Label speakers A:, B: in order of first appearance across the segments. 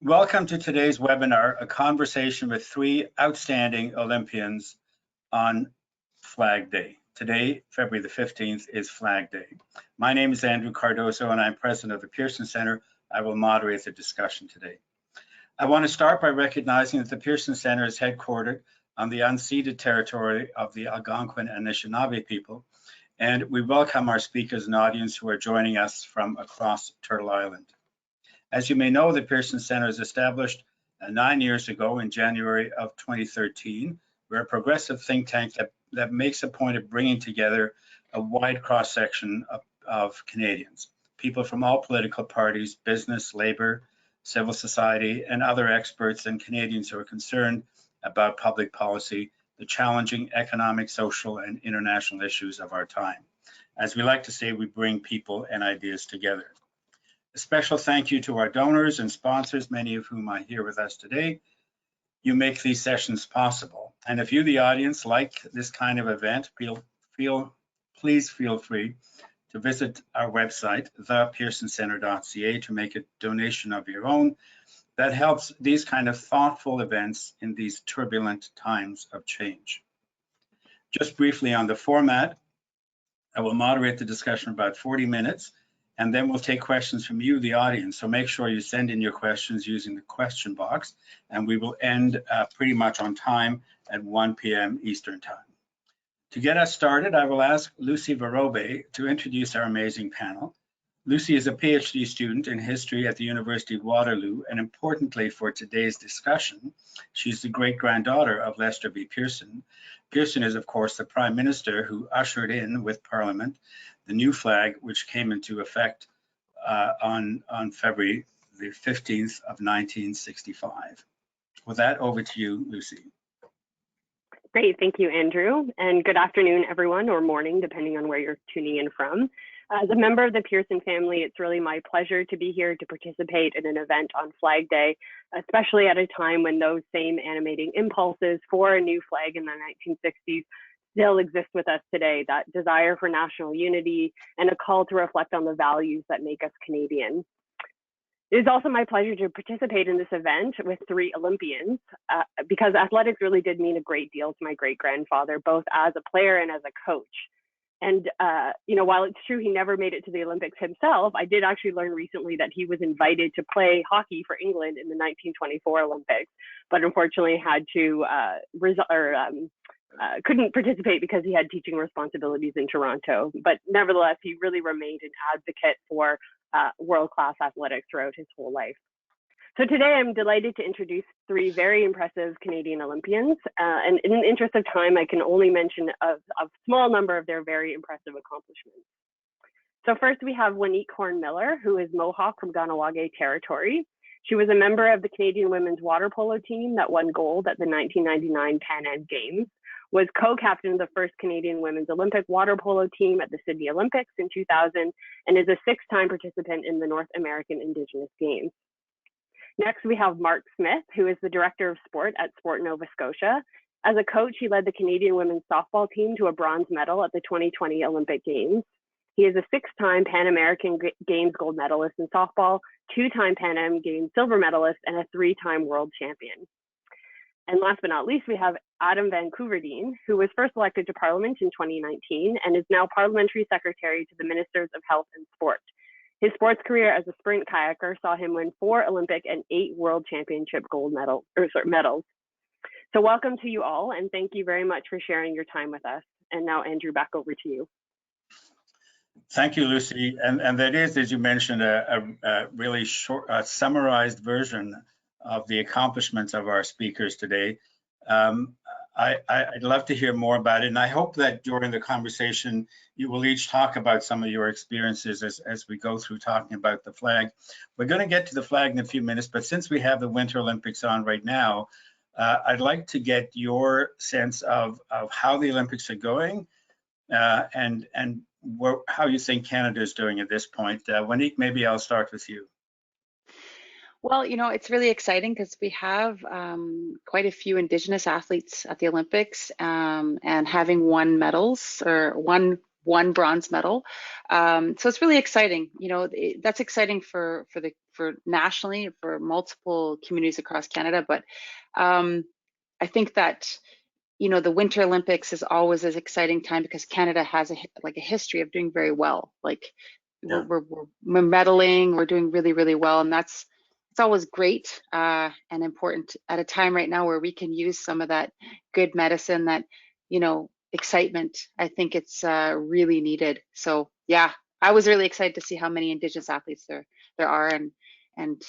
A: Welcome to today's webinar, a conversation with three outstanding Olympians on Flag Day. Today, February the 15th, is Flag Day. My name is Andrew Cardoso and I'm president of the Pearson Center. I will moderate the discussion today. I want to start by recognizing that the Pearson Center is headquartered on the unceded territory of the Algonquin and Anishinaabe people, and we welcome our speakers and audience who are joining us from across Turtle Island. As you may know, the Pearson Center was established 9 years ago in January of 2013. We're a progressive think tank that makes a point of bringing together a wide cross-section of Canadians, people from all political parties, business, labor, civil society, and other experts and Canadians who are concerned about public policy, the challenging economic, social, and international issues of our time. As we like to say, we bring people and ideas together. A special thank you to our donors and sponsors, many of whom are here with us today. You make these sessions possible. And if you, the audience, like this kind of event, please feel free to visit our website, thepearsoncenter.ca, to make a donation of your own. That helps these kind of thoughtful events in these turbulent times of change. Just briefly on the format, I will moderate the discussion about 40 minutes. And then we'll take questions from you, the audience. So make sure you send in your questions using the question box, and we will end pretty much on time at 1 p.m. Eastern Time. To get us started, I will ask Lucy Varobe to introduce our amazing panel. Lucy is a PhD student in history at the University of Waterloo, and importantly for today's discussion, she's the great-granddaughter of Lester B. Pearson. Pearson is, of course, the Prime Minister who ushered in with Parliament the new flag, which came into effect on February the 15th of 1965. With that, over to you, Lucy.
B: Great, thank you, Andrew. And good afternoon, everyone, or morning, depending on where you're tuning in from. As a member of the Pearson family, it's really my pleasure to be here to participate in an event on Flag Day, especially at a time when those same animating impulses for a new flag in the 1960s still exist with us today, that desire for national unity and a call to reflect on the values that make us Canadian. It is also my pleasure to participate in this event with three Olympians because athletics really did mean a great deal to my great-grandfather, both as a player and as a coach. And, while it's true he never made it to the Olympics himself, I did actually learn recently that he was invited to play hockey for England in the 1924 Olympics, but unfortunately had to couldn't participate because he had teaching responsibilities in Toronto. But nevertheless, he really remained an advocate for world-class athletics throughout his whole life. So today I'm delighted to introduce three very impressive Canadian Olympians. And in the interest of time, I can only mention a small number of their very impressive accomplishments. So first we have Juanite Miller, who is Mohawk from Ganawage territory. She was a member of the Canadian women's water polo team that won gold at the 1999 Pan Am Games, was co-captain of the first Canadian women's Olympic water polo team at the Sydney Olympics in 2000, and is a six-time participant in the North American Indigenous Games. Next, we have Mark Smith, who is the Director of Sport at Sport Nova Scotia. As a coach, he led the Canadian women's softball team to a bronze medal at the 2020 Olympic Games. He is a six-time Pan American Games gold medalist in softball, two-time Pan Am Games silver medalist, and a three-time world champion. And last but not least, we have Adam Vancouver, who was first elected to Parliament in 2019 and is now Parliamentary Secretary to the Ministers of Health and Sport. His sports career as a sprint kayaker saw him win 4 Olympic and 8 World Championship medals. So welcome to you all, and thank you very much for sharing your time with us. And now, Andrew, back over to you.
A: Thank you, Lucy. And that is, as you mentioned, a really short, summarized version of the accomplishments of our speakers today. I'd love to hear more about it, and I hope that during the conversation you will each talk about some of your experiences as we go through talking about the flag. We're going to get to the flag in a few minutes, but since we have the Winter Olympics on right now, I'd like to get your sense of how the Olympics are going and how you think Canada is doing at this point. Juanite, maybe I'll start with you.
C: Well, it's really exciting because we have quite a few Indigenous athletes at the Olympics, and having won medals or won one bronze medal. So it's really exciting. You know, that's exciting for nationally, for multiple communities across Canada. But I think that, you know, the Winter Olympics is always an exciting time because Canada has a history of doing very well. Like
A: Yeah.
C: we're medaling, we're doing really, really well, and it's always great and important at a time right now where we can use some of that good medicine, that, you know, excitement. I think it's really needed. So yeah, I was really excited to see how many Indigenous athletes there are, and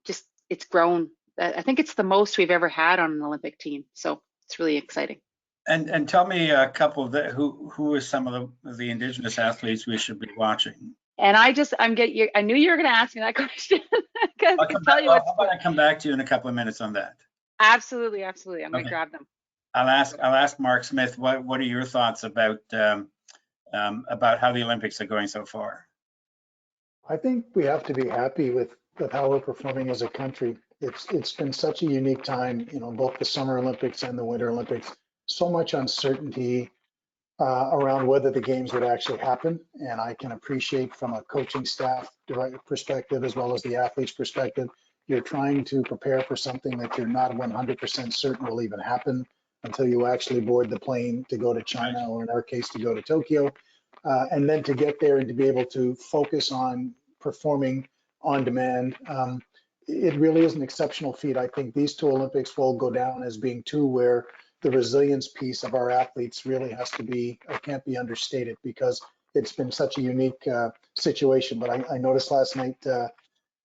C: just it's grown. I think it's the most we've ever had on an Olympic team. So it's really exciting.
A: And tell me a couple of who are some of the Indigenous athletes we should be watching?
C: And I knew you were going to ask me that question because I can tell you what's.
A: How about I come back to you in a couple of minutes on that?
C: Absolutely, absolutely. I'm going to
A: Okay.
C: grab them.
A: I'll ask Mark Smith, what are your thoughts about how the Olympics are going so far?
D: I think we have to be happy with how we're performing as a country. It's been such a unique time, you know, both the Summer Olympics and the Winter Olympics. So much uncertainty around whether the games would actually happen, and I can appreciate from a coaching staff perspective as well as the athletes' perspective. You're trying to prepare for something that you're not 100% certain will even happen until you actually board the plane to go to China, or in our case, to go to Tokyo. And then to get there and to be able to focus on performing on demand. It really is an exceptional feat. I think these two Olympics will go down as being two where the resilience piece of our athletes really can't be understated, because it's been such a unique situation. But I noticed last night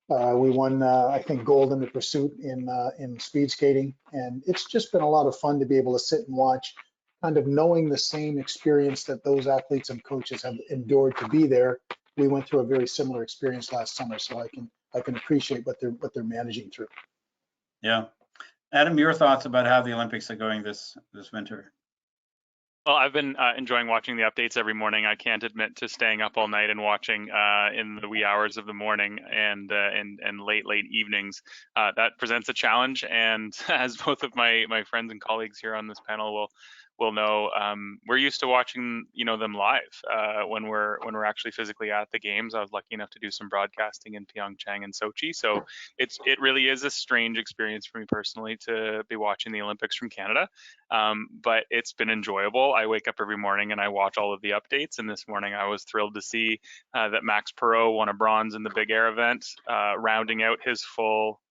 D: we won, I think, gold in the pursuit in speed skating. And it's just been a lot of fun to be able to sit and watch, kind of knowing the same experience that those athletes and coaches have endured to be there. We went through a very similar experience last summer, so I can appreciate what they're managing through.
A: Yeah. Adam, your thoughts about how the Olympics are going this winter?
E: Well, I've been enjoying watching the updates every morning. I can't admit to staying up all night and watching in the wee hours of the morning and late evenings. That presents a challenge, and as both of my friends and colleagues here on this panel will know, we're used to watching them live when we're actually physically at the games. I was lucky enough to do some broadcasting in Pyeongchang and Sochi, so it really is a strange experience for me personally to be watching the Olympics from Canada. But it's been enjoyable. I wake up every morning and I watch all of the updates. And this morning I was thrilled to see that Max Perot won a bronze in the big air event, rounding out his full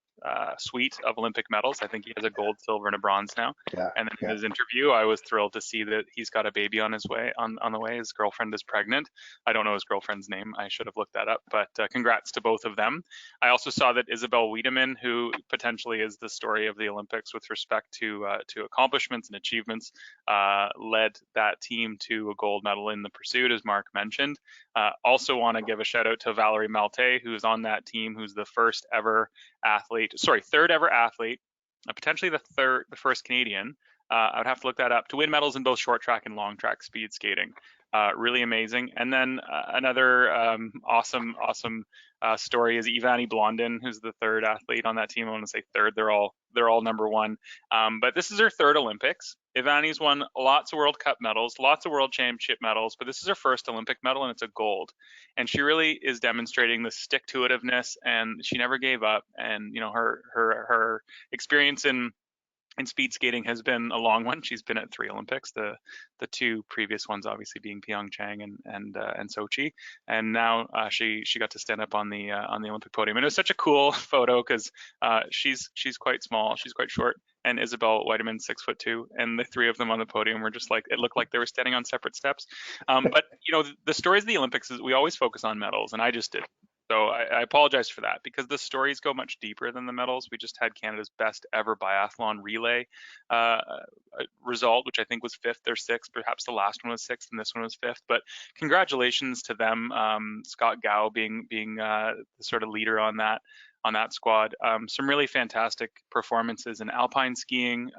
E: suite of Olympic medals. I think he has a gold, silver, and a bronze now.
D: Yeah,
E: and then in his interview, I was thrilled to see that he's got a baby on his way. On the way, his girlfriend is pregnant. I don't know his girlfriend's name. I should have looked that up. But congrats to both of them. I also saw that Isabel Wiedemann, who potentially is the story of the Olympics with respect to accomplishments and achievements, led that team to a gold medal in the pursuit, as Mark mentioned. Also want to give a shout out to Valerie Malte, who's on that team, who's the third ever athlete, potentially the first Canadian. I would have to look that up, to win medals in both short track and long track speed skating. Really amazing. And then another awesome story is Ivani Blondin, who's the third athlete on that team. I want to say third. They're all number one. But this is her third Olympics. Ivani's won lots of World Cup medals, lots of World Championship medals, but this is her first Olympic medal, and it's a gold. And she really is demonstrating the stick-to-itiveness, and she never gave up. And her experience in speed skating has been a long one. She's been at 3 Olympics, the two previous ones obviously being Pyeongchang and Sochi, and now she got to stand up on the Olympic podium. And it was such a cool photo because she's quite small, she's quite short, and Isabel Wiedemann 6'2", and the three of them on the podium were just like, it looked like they were standing on separate steps. But the stories of the Olympics is we always focus on medals, and I just did. So I apologize for that, because the stories go much deeper than the medals. We just had Canada's best ever biathlon relay result, which I think was 5th or 6th. Perhaps the last one was 6th and this one was 5th. But congratulations to them. Scott Gow being the sort of leader on that squad. Some really fantastic performances in alpine skiing.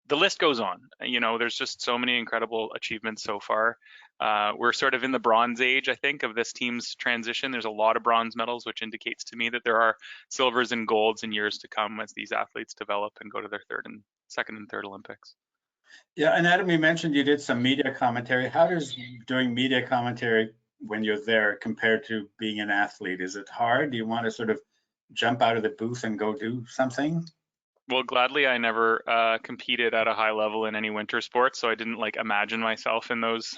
E: The list goes on. There's just so many incredible achievements so far. We're sort of in the bronze age, I think, of this team's transition. There's a lot of bronze medals, which indicates to me that there are silvers and golds in years to come as these athletes develop and go to their second and third Olympics.
A: Yeah, and Adam, you mentioned you did some media commentary. How does doing media commentary when you're there compared to being an athlete? Is it hard? Do you want to sort of jump out of the booth and go do something?
E: Well, gladly, I never competed at a high level in any winter sports, so I didn't like imagine myself in those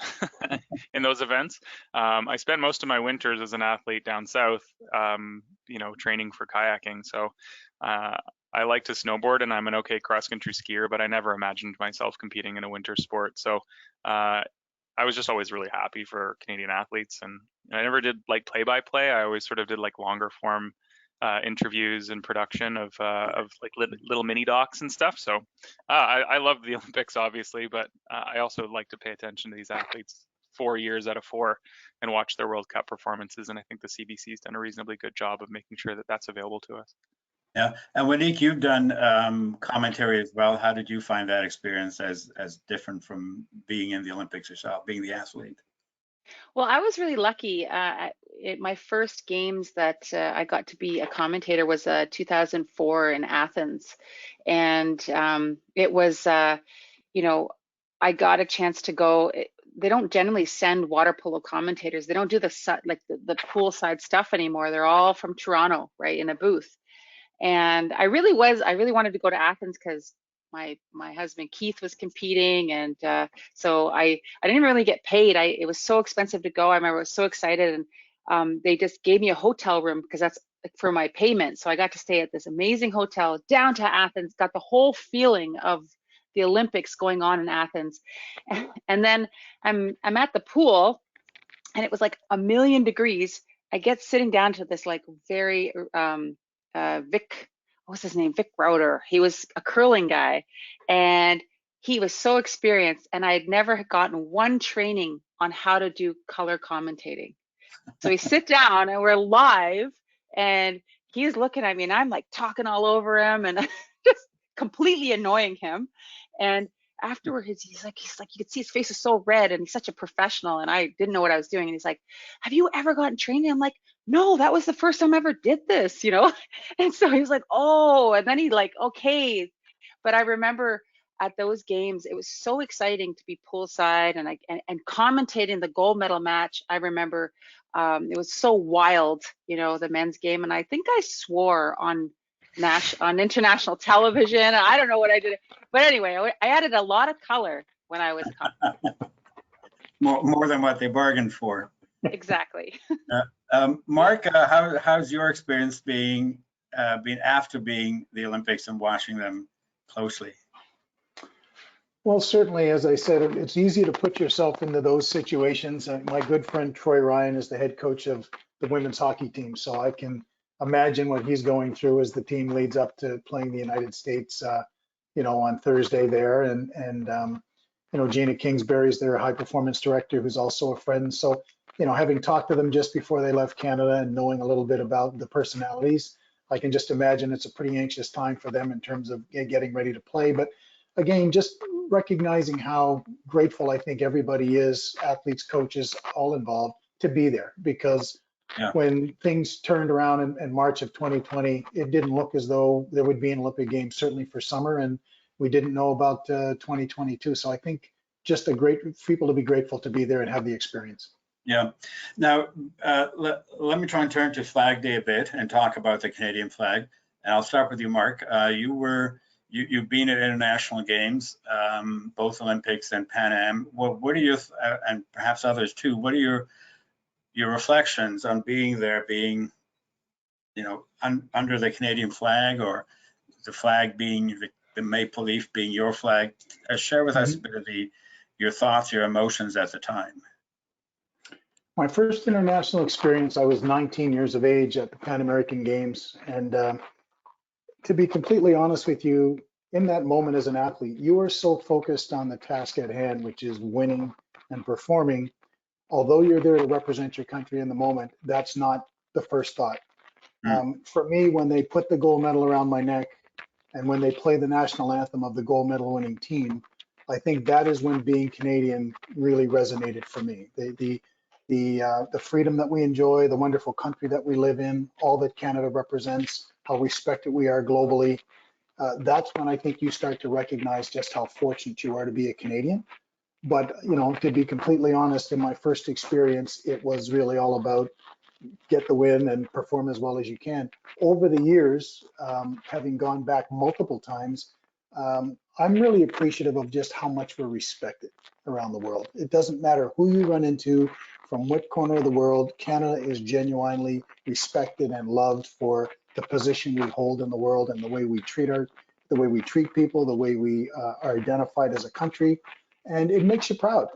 E: in those events. I spent most of my winters as an athlete down south, training for kayaking. So I like to snowboard, and I'm an okay cross country skier, but I never imagined myself competing in a winter sport. So I was just always really happy for Canadian athletes, and I never did like play by play. I always sort of did like longer form interviews and production of like little mini docs and stuff. So I love the Olympics, obviously, but I also like to pay attention to these athletes 4 years out of 4 and watch their World Cup performances. And I think the CBC's done a reasonably good job of making sure that that's available to us.
A: Yeah, and Monique, you've done commentary as well. How did you find that experience as different from being in the Olympics yourself, being the athlete?
C: Well, I was really lucky. My first games that I got to be a commentator was 2004 in Athens, and it was, I got a chance to go. They don't generally send water polo commentators. They don't do the poolside stuff anymore. They're all from Toronto, right, in a booth. And I really wanted to go to Athens because my husband Keith was competing, and so I didn't really get paid. It was so expensive to go. I remember I was so excited, and they just gave me a hotel room because that's for my payment. So I got to stay at this amazing hotel down to Athens, got the whole feeling of the Olympics going on in Athens. And then I'm at the pool, and it was like 1,000,000 degrees. I get sitting down to this like very Vic, what was his name? Vic Rauter. He was a curling guy, and he was so experienced, and I had never gotten one training on how to do color commentating. So we sit down and we're live, and he's looking at me, and I'm like talking all over him and just completely annoying him. And afterwards, he's like, you could see his face is so red, and he's such a professional, and I didn't know what I was doing. And he's like, have you ever gotten training? I'm like, no, that was the first time I ever did this, And so he's like, oh, and then he like, okay. But I remember at those games, it was so exciting to be poolside and commentating the gold medal match. I remember it was so wild, the men's game, and I think I swore on international television. I don't know what I did, but anyway, I added a lot of color when I was
A: more than what they bargained for.
C: Exactly.
A: Mark, how's your experience being after being the Olympics and watching them closely?
D: Well, certainly, as I said, it's easy to put yourself into those situations. My good friend Troy Ryan is the head coach of the women's hockey team, so I can imagine what he's going through as the team leads up to playing the United States, on Thursday there. And Gina Kingsbury is their high performance director, who's also a friend. So, having talked to them just before they left Canada and knowing a little bit about the personalities, I can just imagine it's a pretty anxious time for them in terms of getting ready to play. But again, just recognizing how grateful I think everybody is, athletes, coaches, all involved, to be there, because when things turned around in March of 2020, it didn't look as though there would be an Olympic Games, certainly for summer, and we didn't know about 2022. So I think just people to be grateful to be there and have the experience.
A: Yeah. Now, let me try and turn to Flag Day a bit and talk about the Canadian flag. And I'll start with you, Mark. You've been at international games, both Olympics and Pan Am. What are your, and perhaps others too, what are your reflections on being there, under the Canadian flag, or the flag being the maple leaf being your flag? Share with us a bit of your thoughts, your emotions at the time.
D: My first international experience, I was 19 years of age at the Pan American Games. And to be completely honest with you, in that moment as an athlete, you are so focused on the task at hand, which is winning and performing. Although you're there to represent your country in the moment, that's not the first thought. For me, when they put the gold medal around my neck and when they play the national anthem of the gold medal winning team, I think that is when being Canadian really resonated for me. The freedom that we enjoy, the wonderful country that we live in, all that Canada represents, how respected we are globally. that's when I think you start to recognize just how fortunate you are to be a Canadian. But, you know, to be completely honest, in my first experience, it was really all about get the win and perform as well as you can. Over the years, having gone back multiple times, I'm really appreciative of just how much we're respected around the world. It doesn't matter who you run into, from what corner of the world, Canada is genuinely respected and loved for the position we hold in the world and the way we treat people, the way we are identified as a country. And it makes you proud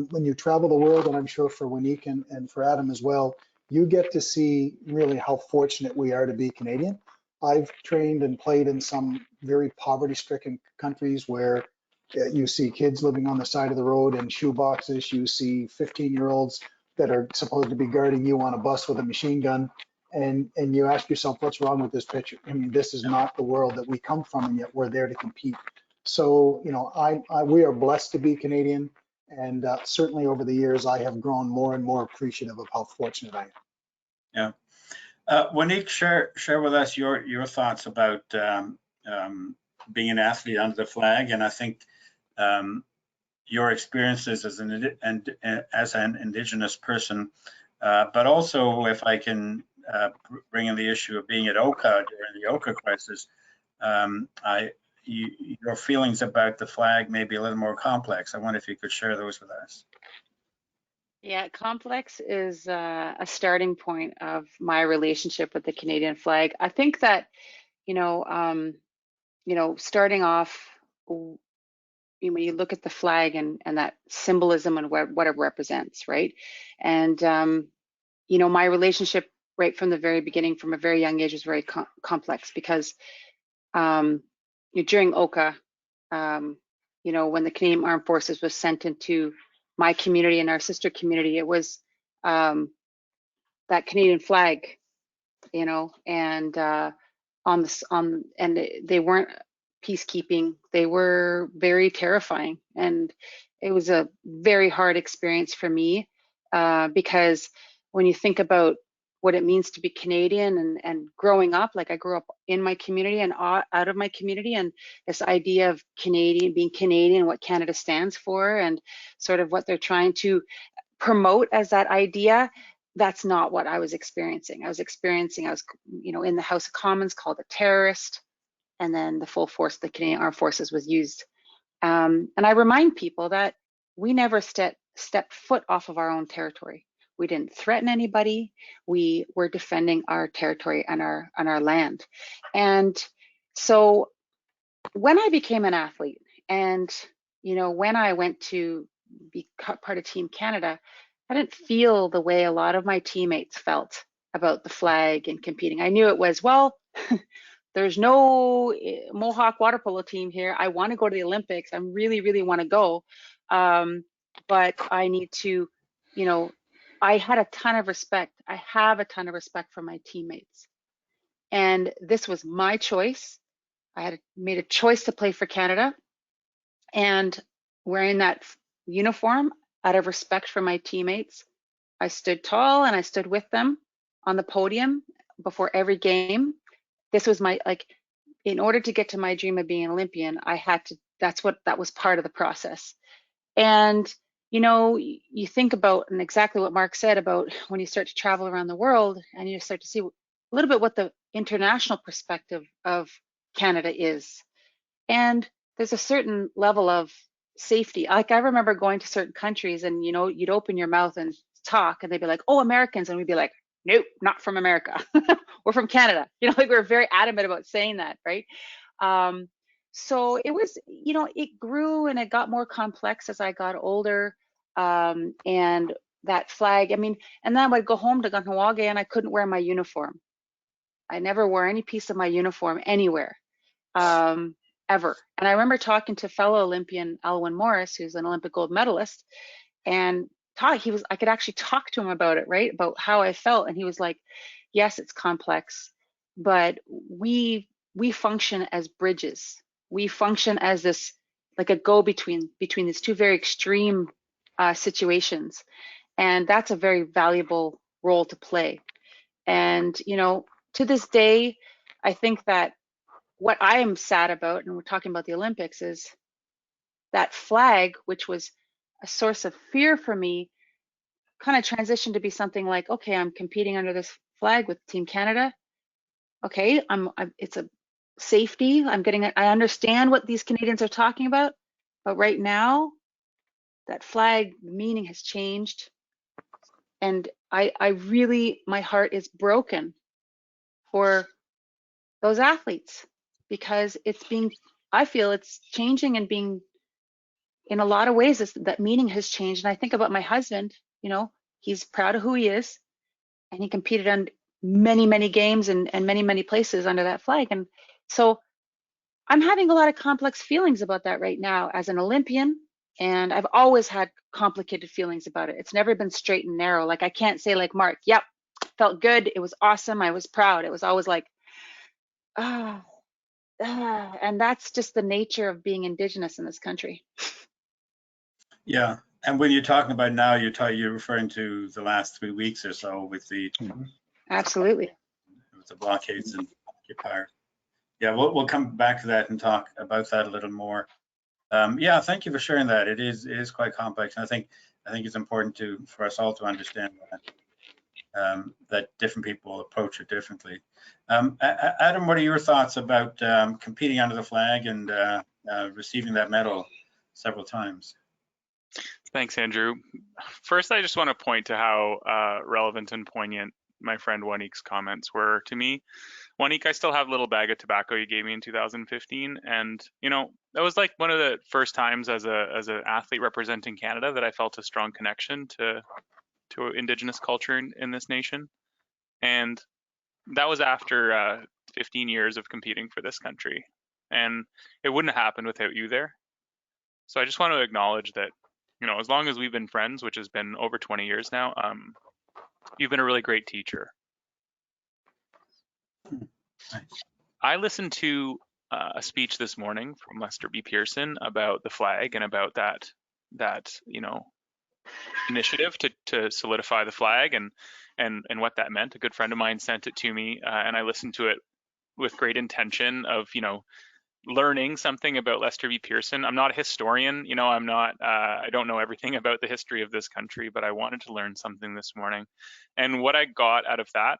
D: when you travel the world, and I'm sure for Wanique and for Adam as well, you get to see really how fortunate we are to be Canadian. I've trained and played in some very poverty-stricken countries where you see kids living on the side of the road in shoe boxes. You see 15-year-olds that are supposed to be guarding you on a bus with a machine gun. And you ask yourself, what's wrong with this picture? I mean, this is not the world that we come from, and yet we're there to compete. So, you know, we are blessed to be Canadian. And certainly over the years, I have grown more and more appreciative of how fortunate I am.
A: Yeah. Wanique, share with us your thoughts about being an athlete under the flag, and I think your experiences as an Indigenous person, but also if I can bring in the issue of being at Oka during the Oka crisis, your feelings about the flag may be a little more complex. I wonder if you could share those with us.
C: Yeah, complex is a starting point of my relationship with the Canadian flag. I think that, starting off, when you look at the flag and that symbolism and what it represents, right? And, my relationship right from the very beginning, from a very young age, was very complex because during Oka, when the Canadian Armed Forces was sent into my community and our sister community, it was that Canadian flag, and and they weren't peacekeeping. They were very terrifying, and it was a very hard experience for me because when you think about what it means to be Canadian and growing up, like I grew up in my community and out of my community, and this idea of being Canadian, what Canada stands for, and sort of what they're trying to promote as that idea, that's not what I was experiencing. I was in the House of Commons called a terrorist, and then the full force of the Canadian Armed Forces was used. And I remind people that we never stepped foot off of our own territory. We didn't threaten anybody. We were defending our territory and our land. And so when I became an athlete, and when I went to be part of Team Canada, I didn't feel the way a lot of my teammates felt about the flag and competing. I knew it was, well, there's no Mohawk water polo team here. I want to go to the Olympics. I really, really want to go. But I need to, I had a ton of respect. I have a ton of respect for my teammates. And this was my choice. I had made a choice to play for Canada. And wearing that uniform, out of respect for my teammates, I stood tall and I stood with them on the podium before every game. This was in order to get to my dream of being an Olympian, that was part of the process. And, you think about, and exactly what Mark said about when you start to travel around the world and you start to see a little bit what the international perspective of Canada is. And there's a certain level of safety. Like I remember going to certain countries and, you'd open your mouth and talk and they'd be like, oh, Americans. And we'd be like, nope, not from America. We're from Canada. We're very adamant about saying that, right? So it was, it grew and it got more complex as I got older. And that flag, and then I would go home to Ganhawaga and I couldn't wear my uniform. I never wore any piece of my uniform anywhere, ever. And I remember talking to fellow Olympian Alwyn Morris, who's an Olympic gold medalist, and I could actually talk to him about it, right? About how I felt. And he was like, yes, it's complex, but we function as bridges. We function as this, like a go-between these two very extreme situations. And that's a very valuable role to play. And, to this day, I think that what I am sad about, and we're talking about the Olympics, is that flag, which was a source of fear for me, kind of transitioned to be something like, okay, I'm competing under this flag with Team Canada. Okay, it's a safety. I understand what these Canadians are talking about, but right now, that flag meaning has changed, and I really, my heart is broken for those athletes, because I feel it's changing and being, in a lot of ways, that meaning has changed. And I think about my husband, he's proud of who he is, and he competed on many, many games and many, many places under that flag. And so I'm having a lot of complex feelings about that right now as an Olympian. And I've always had complicated feelings about it. It's never been straight and narrow. Like, I can't say like Mark, yep, felt good. It was awesome. I was proud. It was always like, and that's just the nature of being Indigenous in this country.
A: Yeah, and when you're talking about now, you're referring to the last 3 weeks or so with the
C: Absolutely.
A: with the blockades and occupiers. Yeah, we'll come back to that and talk about that a little more. Yeah, thank you for sharing that. It is quite complex, and I think it's important for us all to understand that that different people approach it differently. Adam, what are your thoughts about competing under the flag and receiving that medal several times?
E: Thanks, Andrew. First, I just want to point to how relevant and poignant my friend Juanite's comments were to me. Juanite, I still have a little bag of tobacco you gave me in 2015, and that was like one of the first times as an athlete representing Canada that I felt a strong connection to Indigenous culture in this nation, and that was after 15 years of competing for this country, and it wouldn't have happened without you there. So I just want to acknowledge that, as long as we've been friends, which has been over 20 years now, you've been a really great teacher. I listened to a speech this morning from Lester B. Pearson about the flag and about that initiative to solidify the flag and what that meant. A good friend of mine sent it to me, and I listened to it with great intention of learning something about Lester B. Pearson. I'm not a historian, I'm not, I don't know everything about the history of this country, but I wanted to learn something this morning. And what I got out of that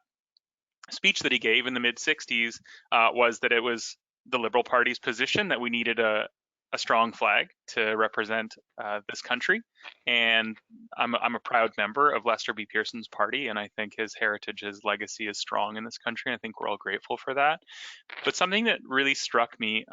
E: speech that he gave in the mid 60s was that it was the Liberal Party's position that we needed a strong flag to represent this country. And I'm a proud member of Lester B. Pearson's party, and I think his heritage, his legacy is strong in this country. And I think we're all grateful for that. But something that really struck me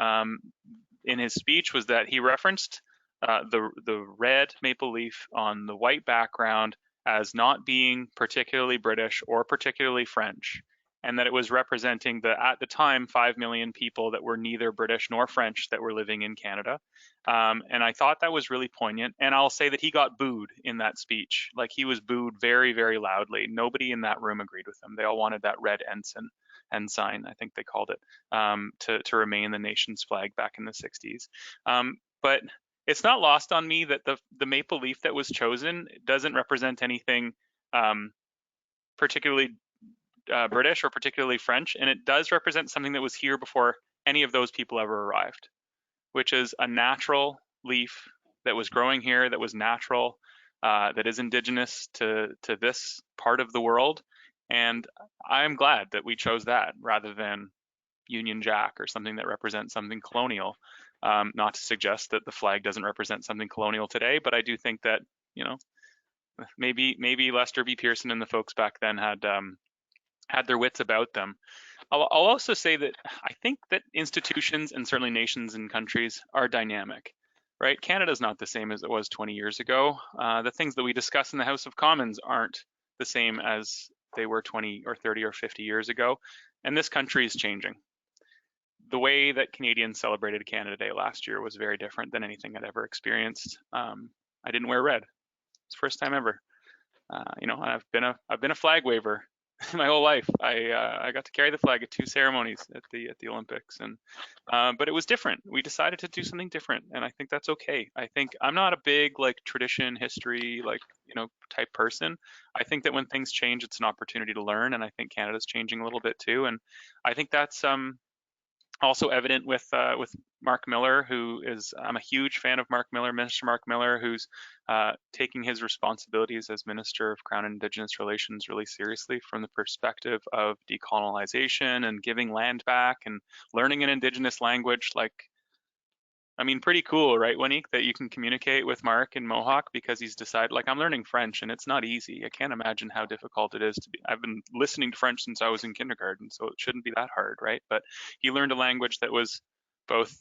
E: in his speech was that he referenced the red maple leaf on the white background as not being particularly British or particularly French, and that it was representing at the time, 5 million people that were neither British nor French that were living in Canada. And I thought that was really poignant. And I'll say that he got booed in that speech. Like, he was booed very, very loudly. Nobody in that room agreed with him. They all wanted that red ensign, I think they called it, to remain the nation's flag back in the 60s. But it's not lost on me that the maple leaf that was chosen doesn't represent anything particularly British or particularly French, and it does represent something that was here before any of those people ever arrived, which is a natural leaf that was growing here, that was natural, that is Indigenous to this part of the world. And I'm glad that we chose that rather than Union Jack or something that represents something colonial. Not to suggest that the flag doesn't represent something colonial today, but I do think that, maybe Lester B. Pearson and the folks back then had their wits about them. I'll also say that I think that institutions and certainly nations and countries are dynamic, right? Canada's not the same as it was 20 years ago. The things that we discuss in the House of Commons aren't the same as they were 20 or 30 or 50 years ago. And this country is changing. The way that Canadians celebrated Canada Day last year was very different than anything I'd ever experienced. I didn't wear red. It's the first time ever. I've been a flag waver my whole life. I got to carry the flag at 2 ceremonies at the Olympics, and but it was different. We decided to do something different, and I think that's okay. I think I'm not a big tradition, history, type person. I think that when things change, it's an opportunity to learn, and I think Canada's changing a little bit too, and I think that's Also evident with Mark Miller, who is, I'm a huge fan of Mark Miller, Minister Mark Miller, who's taking his responsibilities as Minister of Crown and Indigenous Relations really seriously from the perspective of decolonization and giving land back and learning an Indigenous language. Like, I mean, pretty cool, right, Wanique, that you can communicate with Mark in Mohawk, because he's decided, like, I'm learning French and it's not easy. I can't imagine how difficult it is to be. I've been listening to French since I was in kindergarten, so it shouldn't be that hard, right? But he learned a language that was both,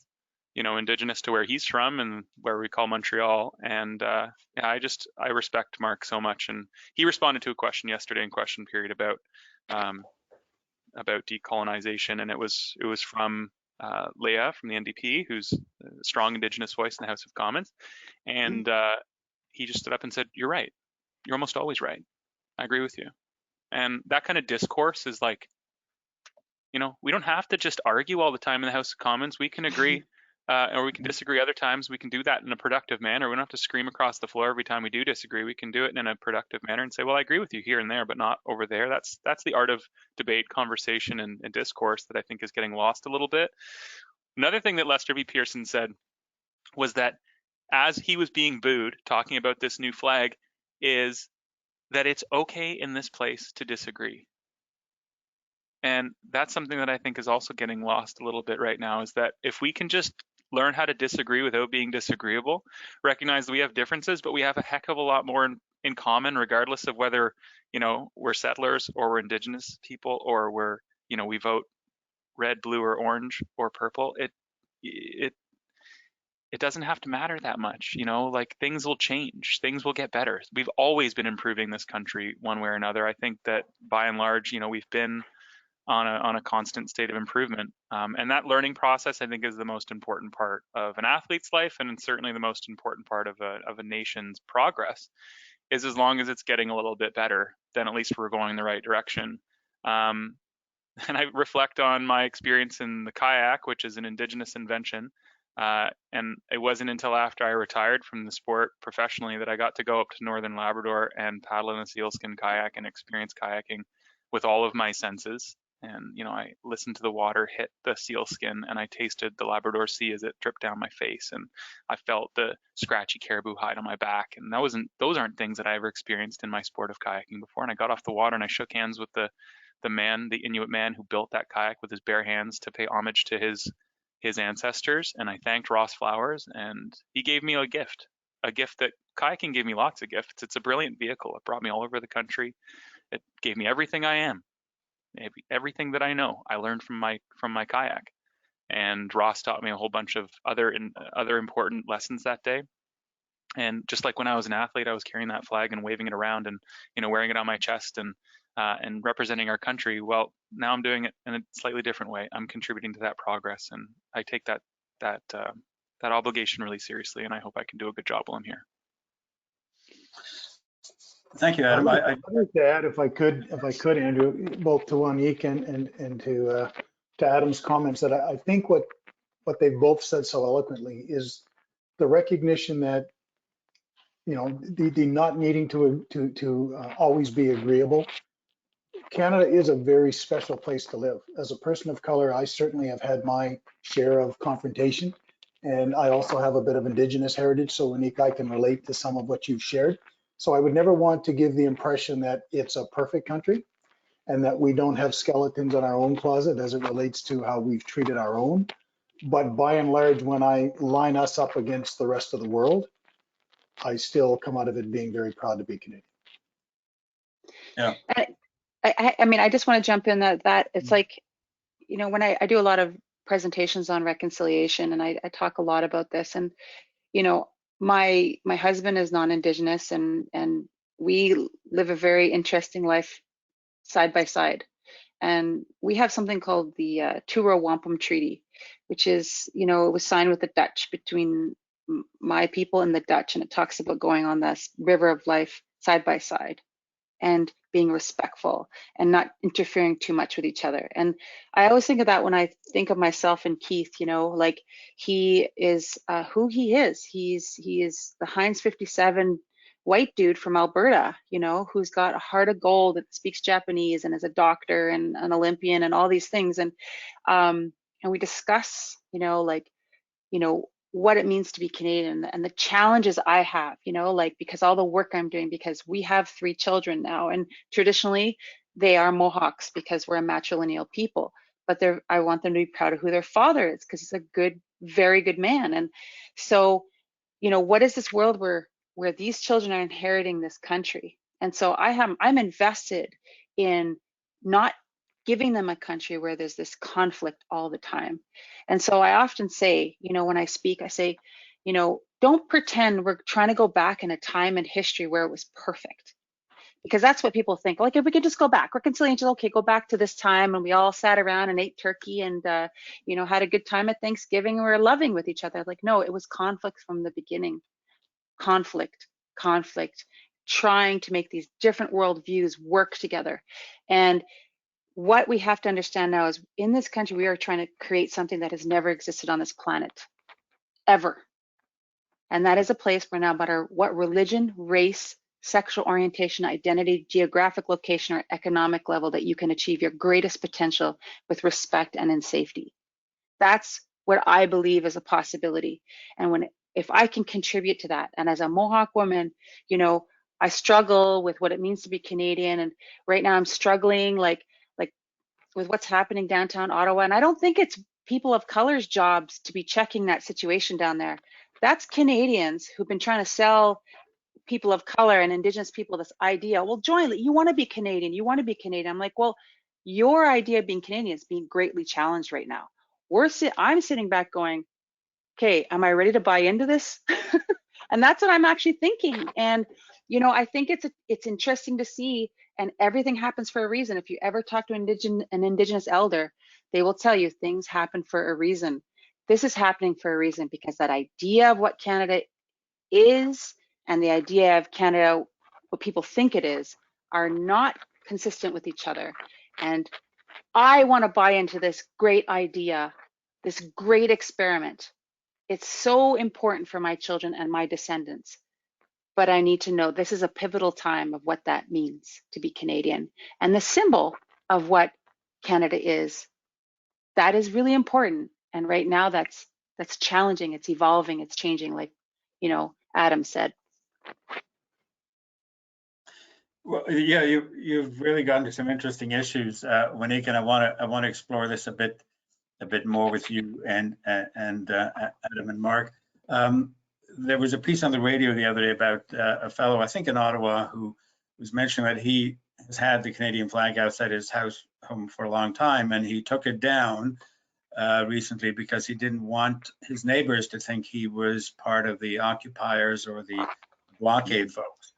E: you know, Indigenous to where he's from and where we call Montreal. And yeah, I respect Mark so much. And he responded to a question yesterday in question period about decolonization, and it was from Leah from the NDP, who's a strong Indigenous voice in the House of Commons. And he just stood up and said, "You're right. You're almost always right. I agree with you." And that kind of discourse is like, you know, we don't have to just argue all the time in the House of Commons. We can agree or we can disagree other times. We can do that in a productive manner. We don't have to scream across the floor every time we do disagree. We can do it in a productive manner and say, well, I agree with you here and there, but not over there. That's the art of debate, conversation, and discourse that I think is getting lost a little bit. Another thing that Lester B. Pearson said was that as he was being booed talking about this new flag, is that it's okay in this place to disagree. And that's something that I think is also getting lost a little bit right now, is that if we can just learn how to disagree without being disagreeable, recognize that we have differences, but we have a heck of a lot more in common, regardless of whether, you know, we're settlers or we're Indigenous people or we're, you know, we vote red, blue, or orange or purple. It doesn't have to matter that much, you know, like things will change, things will get better. We've always been improving this country one way or another. I think that by and large, you know, we've been on a constant state of improvement. And that learning process, I think, is the most important part of an athlete's life, and certainly the most important part of a nation's progress, is as long as it's getting a little bit better, then at least we're going in the right direction. And I reflect on my experience in the kayak, which is an Indigenous invention. And it wasn't until after I retired from the sport professionally that I got to go up to Northern Labrador and paddle in a sealskin kayak and experience kayaking with all of my senses. And, you know, I listened to the water hit the sealskin, and I tasted the Labrador Sea as it dripped down my face, and I felt the scratchy caribou hide on my back. And those aren't things that I ever experienced in my sport of kayaking before. And I got off the water and I shook hands with the Inuit man who built that kayak with his bare hands to pay homage to his ancestors. And I thanked Ross Flowers, and he gave me a gift that kayaking gave me lots of gifts. It's a brilliant vehicle. It brought me all over the country. It gave me everything I am. Everything that I know, I learned from my kayak. And Ross taught me a whole bunch of other important lessons that day. And just like when I was an athlete, I was carrying that flag and waving it around and, you know, wearing it on my chest and representing our country. Well, now I'm doing it in a slightly different way. I'm contributing to that progress, and I take that obligation really seriously. And I hope I can do a good job while I'm here.
A: Thank you, Adam.
D: I'd like to add, if I could, Andrew, both to Wanique and to Adam's comments, that I think what they've both said so eloquently is the recognition that, you know, the not needing to always be agreeable. Canada is a very special place to live. As a person of color, I certainly have had my share of confrontation, and I also have a bit of Indigenous heritage. So, Wanique, I can relate to some of what you've shared. So I would never want to give the impression that it's a perfect country and that we don't have skeletons in our own closet as it relates to how we've treated our own. But by and large, when I line us up against the rest of the world, I still come out of it being very proud to be Canadian.
A: Yeah.
C: I mean, I just want to jump in that it's like, you know, when I do a lot of presentations on reconciliation, and I talk a lot about this, and, you know, my husband is non-Indigenous, and we live a very interesting life side by side. And we have something called the Truro Wampum Treaty, which is, you know, it was signed with the Dutch between my people and the Dutch, and it talks about going on this river of life side by side and being respectful and not interfering too much with each other. And I always think of that when I think of myself and Keith, you know, like he is who he is. He is the Heinz 57 white dude from Alberta, you know, who's got a heart of gold, that speaks Japanese and is a doctor and an Olympian and all these things. And and we discuss, what it means to be Canadian and the challenges I have, because all the work I'm doing, because we have 3 children now, and traditionally they are Mohawks because we're a matrilineal people, but I want them to be proud of who their father is because he's a good, very good man. And so, what is this world where these children are inheriting this country? And so I'm invested in not giving them a country where there's this conflict all the time. And so I often say, when I speak, I say, don't pretend we're trying to go back in a time in history where it was perfect. Because that's what people think. Like, if we could just go back, reconciliation, okay, go back to this time and we all sat around and ate turkey and, had a good time at Thanksgiving. We were loving with each other. Like, no, it was conflict from the beginning. Conflict, trying to make these different worldviews work together. And what we have to understand now is in this country, we are trying to create something that has never existed on this planet, ever. And that is a place where no matter what religion, race, sexual orientation, identity, geographic location, or economic level, that you can achieve your greatest potential with respect and in safety. That's what I believe is a possibility. And if I can contribute to that, and as a Mohawk woman, I struggle with what it means to be Canadian. And right now I'm struggling like with what's happening downtown Ottawa. And I don't think it's people of color's jobs to be checking that situation down there. That's Canadians who've been trying to sell people of color and Indigenous people this idea, well, join, you want to be Canadian, I'm like, well, your idea of being Canadian is being greatly challenged right now. I'm sitting back going, okay, am I ready to buy into this? And that's what I'm actually thinking. And, I think it's interesting to see, and everything happens for a reason. If you ever talk to an Indigenous elder, they will tell you things happen for a reason. This is happening for a reason because that idea of what Canada is and the idea of Canada, what people think it is, are not consistent with each other. And I want to buy into this great idea, this great experiment. It's so important for my children and my descendants. But I need to know this is a pivotal time of what that means to be Canadian. And the symbol of what Canada is, that is really important. And right now that's challenging, it's evolving, it's changing, like, Adam said.
A: Well, yeah, you've really gotten to some interesting issues, Juanite, and I want to explore this a bit more with you and Adam and Mark. There was a piece on the radio the other day about a fellow, I think in Ottawa, who was mentioning that he has had the Canadian flag outside his home for a long time, and he took it down recently because he didn't want his neighbors to think he was part of the occupiers or the blockade folks.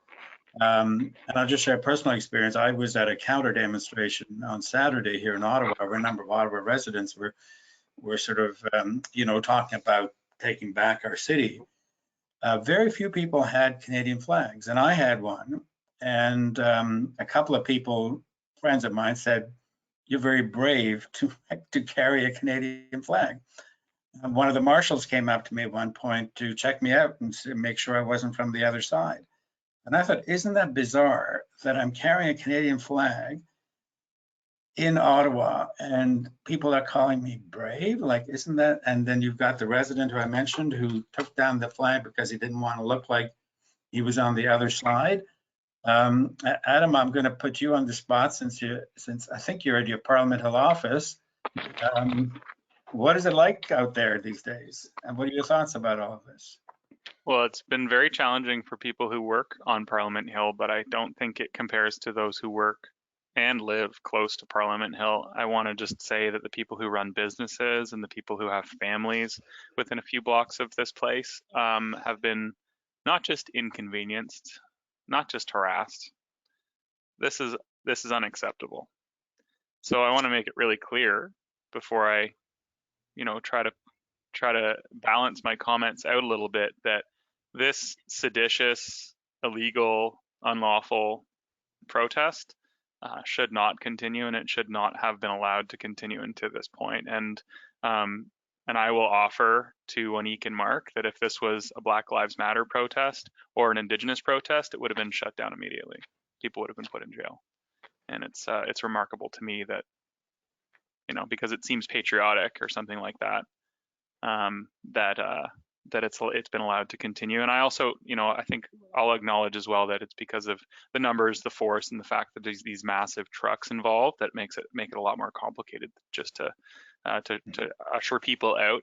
A: And I'll just share a personal experience. I was at a counter demonstration on Saturday here in Ottawa, where a number of Ottawa residents were sort of, talking about taking back our city. Very few people had Canadian flags, and I had one. And a couple of people, friends of mine, said, "You're very brave to carry a Canadian flag." And one of the marshals came up to me at one point to check me out and make sure I wasn't from the other side. And I thought, isn't that bizarre that I'm carrying a Canadian flag in Ottawa and people are calling me brave? Like, isn't that? And then you've got the resident who I mentioned who took down the flag because he didn't want to look like he was on the other side. Adam, I'm going to put you on the spot since I think you're at your Parliament Hill office. What is it like out there these days? And what are your thoughts about all of this?
E: Well, it's been very challenging for people who work on Parliament Hill, but I don't think it compares to those who work and live close to Parliament Hill. I want to just say that the people who run businesses and the people who have families within a few blocks of this place have been not just inconvenienced, not just harassed. This is unacceptable. So I want to make it really clear before I, try to balance my comments out a little bit, that this seditious, illegal, unlawful protest should not continue, and it should not have been allowed to continue into this point. And I will offer to Juanite and Mark that if this was a Black Lives Matter protest or an Indigenous protest, it would have been shut down immediately. People would have been put in jail. And it's remarkable to me that, because it seems patriotic or something like that, that it's been allowed to continue. And I also, I think I'll acknowledge as well that it's because of the numbers, the force, and the fact that there's these massive trucks involved that make it a lot more complicated just to usher people out.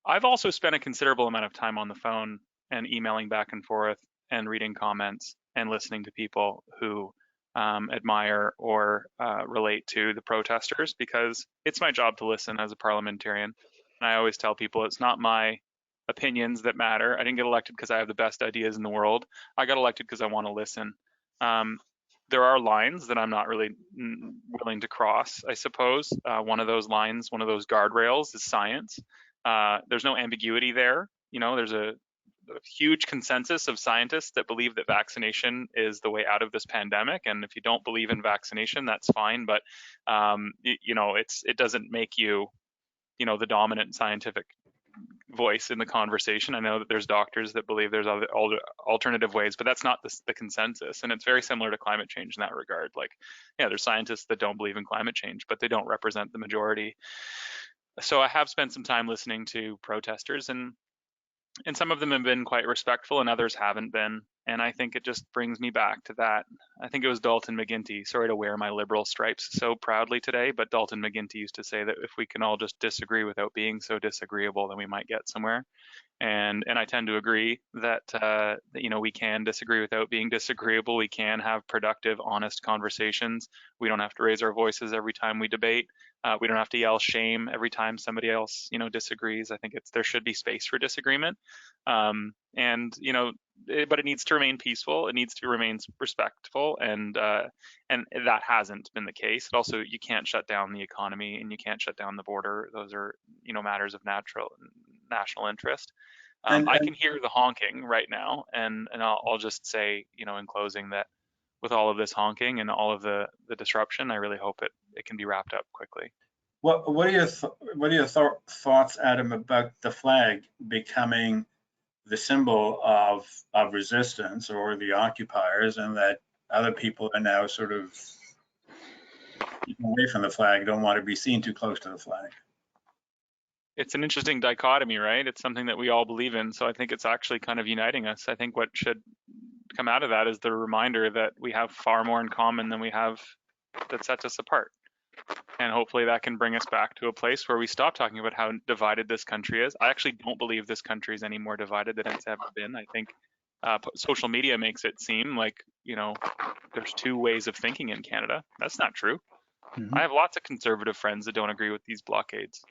E: I've also spent a considerable amount of time on the phone and emailing back and forth and reading comments and listening to people who admire or relate to the protesters, because it's my job to listen as a parliamentarian. And I always tell people it's not my opinions that matter. I didn't get elected because I have the best ideas in the world. I got elected because I want to listen. There are lines that I'm not really willing to cross, I suppose. One of those lines, one of those guardrails is science. There's no ambiguity there. There's a huge consensus of scientists that believe that vaccination is the way out of this pandemic. And if you don't believe in vaccination, that's fine. But, it doesn't make you, the dominant scientific voice in the conversation. I know that there's doctors that believe there's other alternative ways, but that's not the consensus. And it's very similar to climate change in that regard. Like, yeah, there's scientists that don't believe in climate change, but they don't represent the majority. So I have spent some time listening to protesters, and some of them have been quite respectful and others haven't been. And I think it just brings me back to that. I think it was Dalton McGuinty, sorry to wear my liberal stripes so proudly today, but Dalton McGuinty used to say that if we can all just disagree without being so disagreeable, then we might get somewhere. And I tend to agree that we can disagree without being disagreeable. We can have productive, honest conversations. We don't have to raise our voices every time we debate. We don't have to yell shame every time somebody else, disagrees. I think there should be space for disagreement. But it needs to remain peaceful. It needs to remain respectful, and that hasn't been the case. But also, you can't shut down the economy and you can't shut down the border. Those are, matters of national interest. I can hear the honking right now, and I'll just say, in closing, that with all of this honking and all of the disruption, I really hope it can be wrapped up quickly.
A: What are your thoughts, Adam, about the flag becoming the symbol of resistance or the occupiers, and that other people are now sort of away from the flag, don't want to be seen too close to the flag?
E: It's an interesting dichotomy, right? It's something that we all believe in. So I think it's actually kind of uniting us. I think what should come out of that is the reminder that we have far more in common than we have that sets us apart. And hopefully that can bring us back to a place where we stop talking about how divided this country is. I actually don't believe this country is any more divided than it's ever been. I think social media makes it seem like, there's two ways of thinking in Canada. That's not true. Mm-hmm. I have lots of conservative friends that don't agree with these blockades.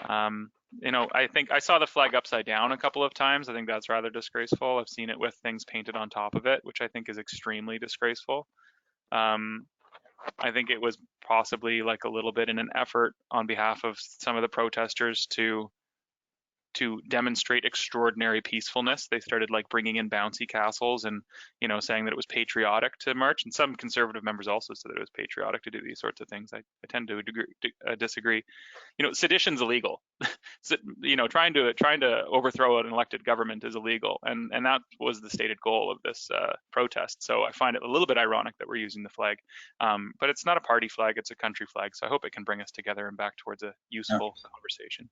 E: I think I saw the flag upside down a couple of times. I think that's rather disgraceful. I've seen it with things painted on top of it, which I think is extremely disgraceful. I think it was possibly like a little bit in an effort on behalf of some of the protesters to demonstrate extraordinary peacefulness. They started like bringing in bouncy castles and, saying that it was patriotic to march. And some conservative members also said that it was patriotic to do these sorts of things. I tend to disagree. Sedition's illegal. So, trying to overthrow an elected government is illegal. And that was the stated goal of this protest. So I find it a little bit ironic that we're using the flag. But it's not a party flag, it's a country flag. So I hope it can bring us together and back towards a useful conversation.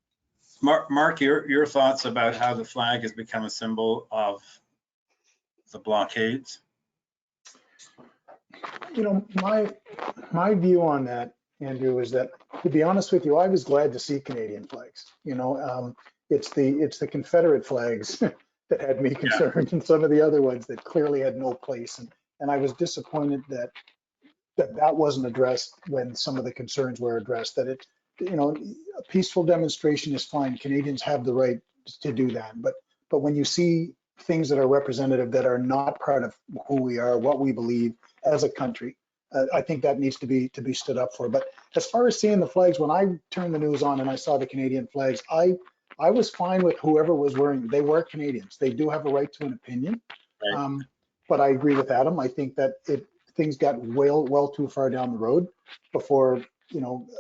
A: Mark, your thoughts about how the flag has become a symbol of the blockades?
D: My view on that, Andrew, is that, to be honest with you, I was glad to see Canadian flags. It's the Confederate flags that had me concerned, and some of the other ones that clearly had no place. And I was disappointed that wasn't addressed when some of the concerns were addressed. That a peaceful demonstration is fine. Canadians have the right to do that. But when you see things that are representative that are not part of who we are, what we believe as a country, I think that needs to be stood up for. But as far as seeing the flags, when I turned the news on and I saw the Canadian flags, I was fine with whoever was wearing. They were Canadians. They do have a right to an opinion. Right. But I agree with Adam. I think that things got well too far down the road before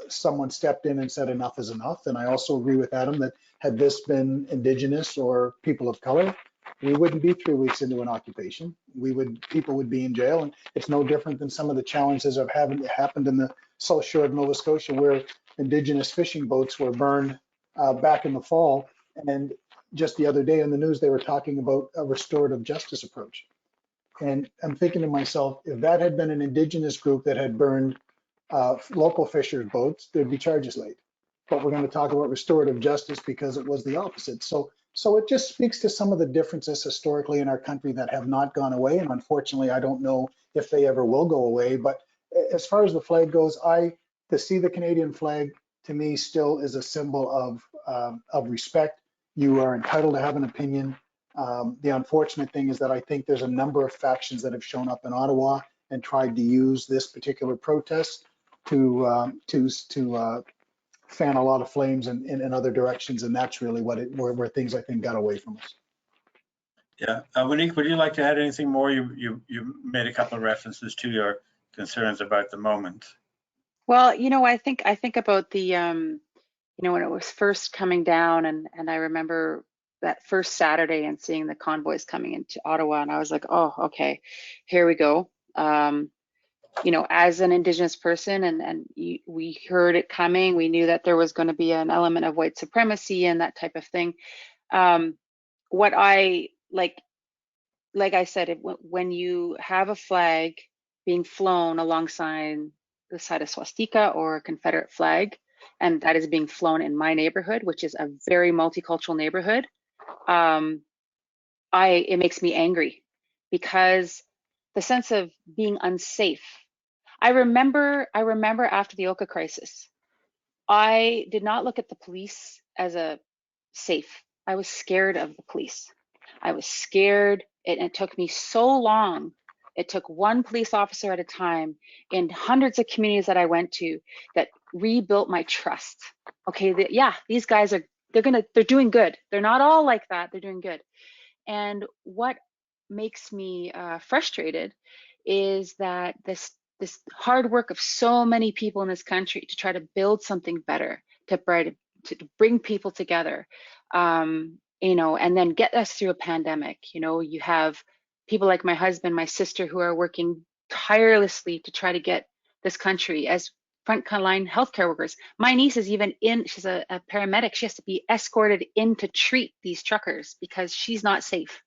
D: someone stepped in and said enough is enough. And I also agree with Adam that had this been Indigenous or people of color, we wouldn't be 3 weeks into an occupation. People would be in jail, and it's no different than some of the challenges that have happened in the South Shore of Nova Scotia, where Indigenous fishing boats were burned back in the fall. And just the other day in the news, they were talking about a restorative justice approach. And I'm thinking to myself, if that had been an Indigenous group that had burned local fishers' boats, there'd be charges laid. But we're going to talk about restorative justice because it was the opposite. So it just speaks to some of the differences historically in our country that have not gone away. And unfortunately, I don't know if they ever will go away. But as far as the flag goes, to see the Canadian flag to me still is a symbol of respect. You are entitled to have an opinion. The unfortunate thing is that I think there's a number of factions that have shown up in Ottawa and tried to use this particular protest to fan a lot of flames in other directions, and that's really where things I think got away from us.
A: Yeah, Monique, would you like to add anything more? You made a couple of references to your concerns about the moment.
C: Well, I think about the when it was first coming down, and I remember that first Saturday and seeing the convoys coming into Ottawa, and I was like, oh, okay, here we go. As an Indigenous person, and we heard it coming, we knew that there was going to be an element of white supremacy and that type of thing. What I like I said, when you have a flag being flown alongside the side of swastika or a Confederate flag, and that is being flown in my neighborhood, which is a very multicultural neighborhood, it makes me angry, because the sense of being unsafe. I remember after the Oka crisis, I did not look at the police as a safe. I was scared of the police. I was scared, and it took me so long. It took one police officer at a time in hundreds of communities that I went to that rebuilt my trust. Okay, these guys they're doing good. They're not all like that. They're doing good. And what makes me frustrated is that this hard work of so many people in this country to try to build something better, to bring people together, and then get us through a pandemic. You have people like my husband, my sister, who are working tirelessly to try to get this country as front-line healthcare workers. My niece is even she's a paramedic. She has to be escorted in to treat these truckers because she's not safe.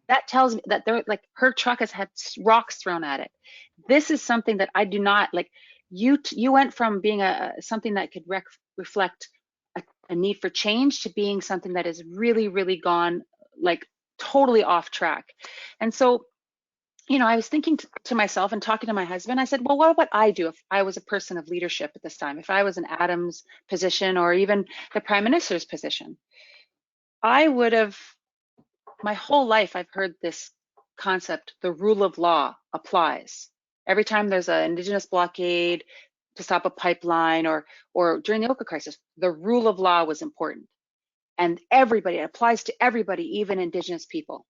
C: That tells me that her truck has had rocks thrown at it. This is something that I do not like. You went from being something that could reflect a need for change to being something that is really, really gone totally off track. And so, I was thinking to myself and talking to my husband. I said, well, what would I do if I was a person of leadership at this time? If I was in Adam's position or even the Prime Minister's position, I would have. My whole life, I've heard this concept, the rule of law applies. Every time there's an Indigenous blockade to stop a pipeline or during the Oka crisis, the rule of law was important. And it applies to everybody, even Indigenous people.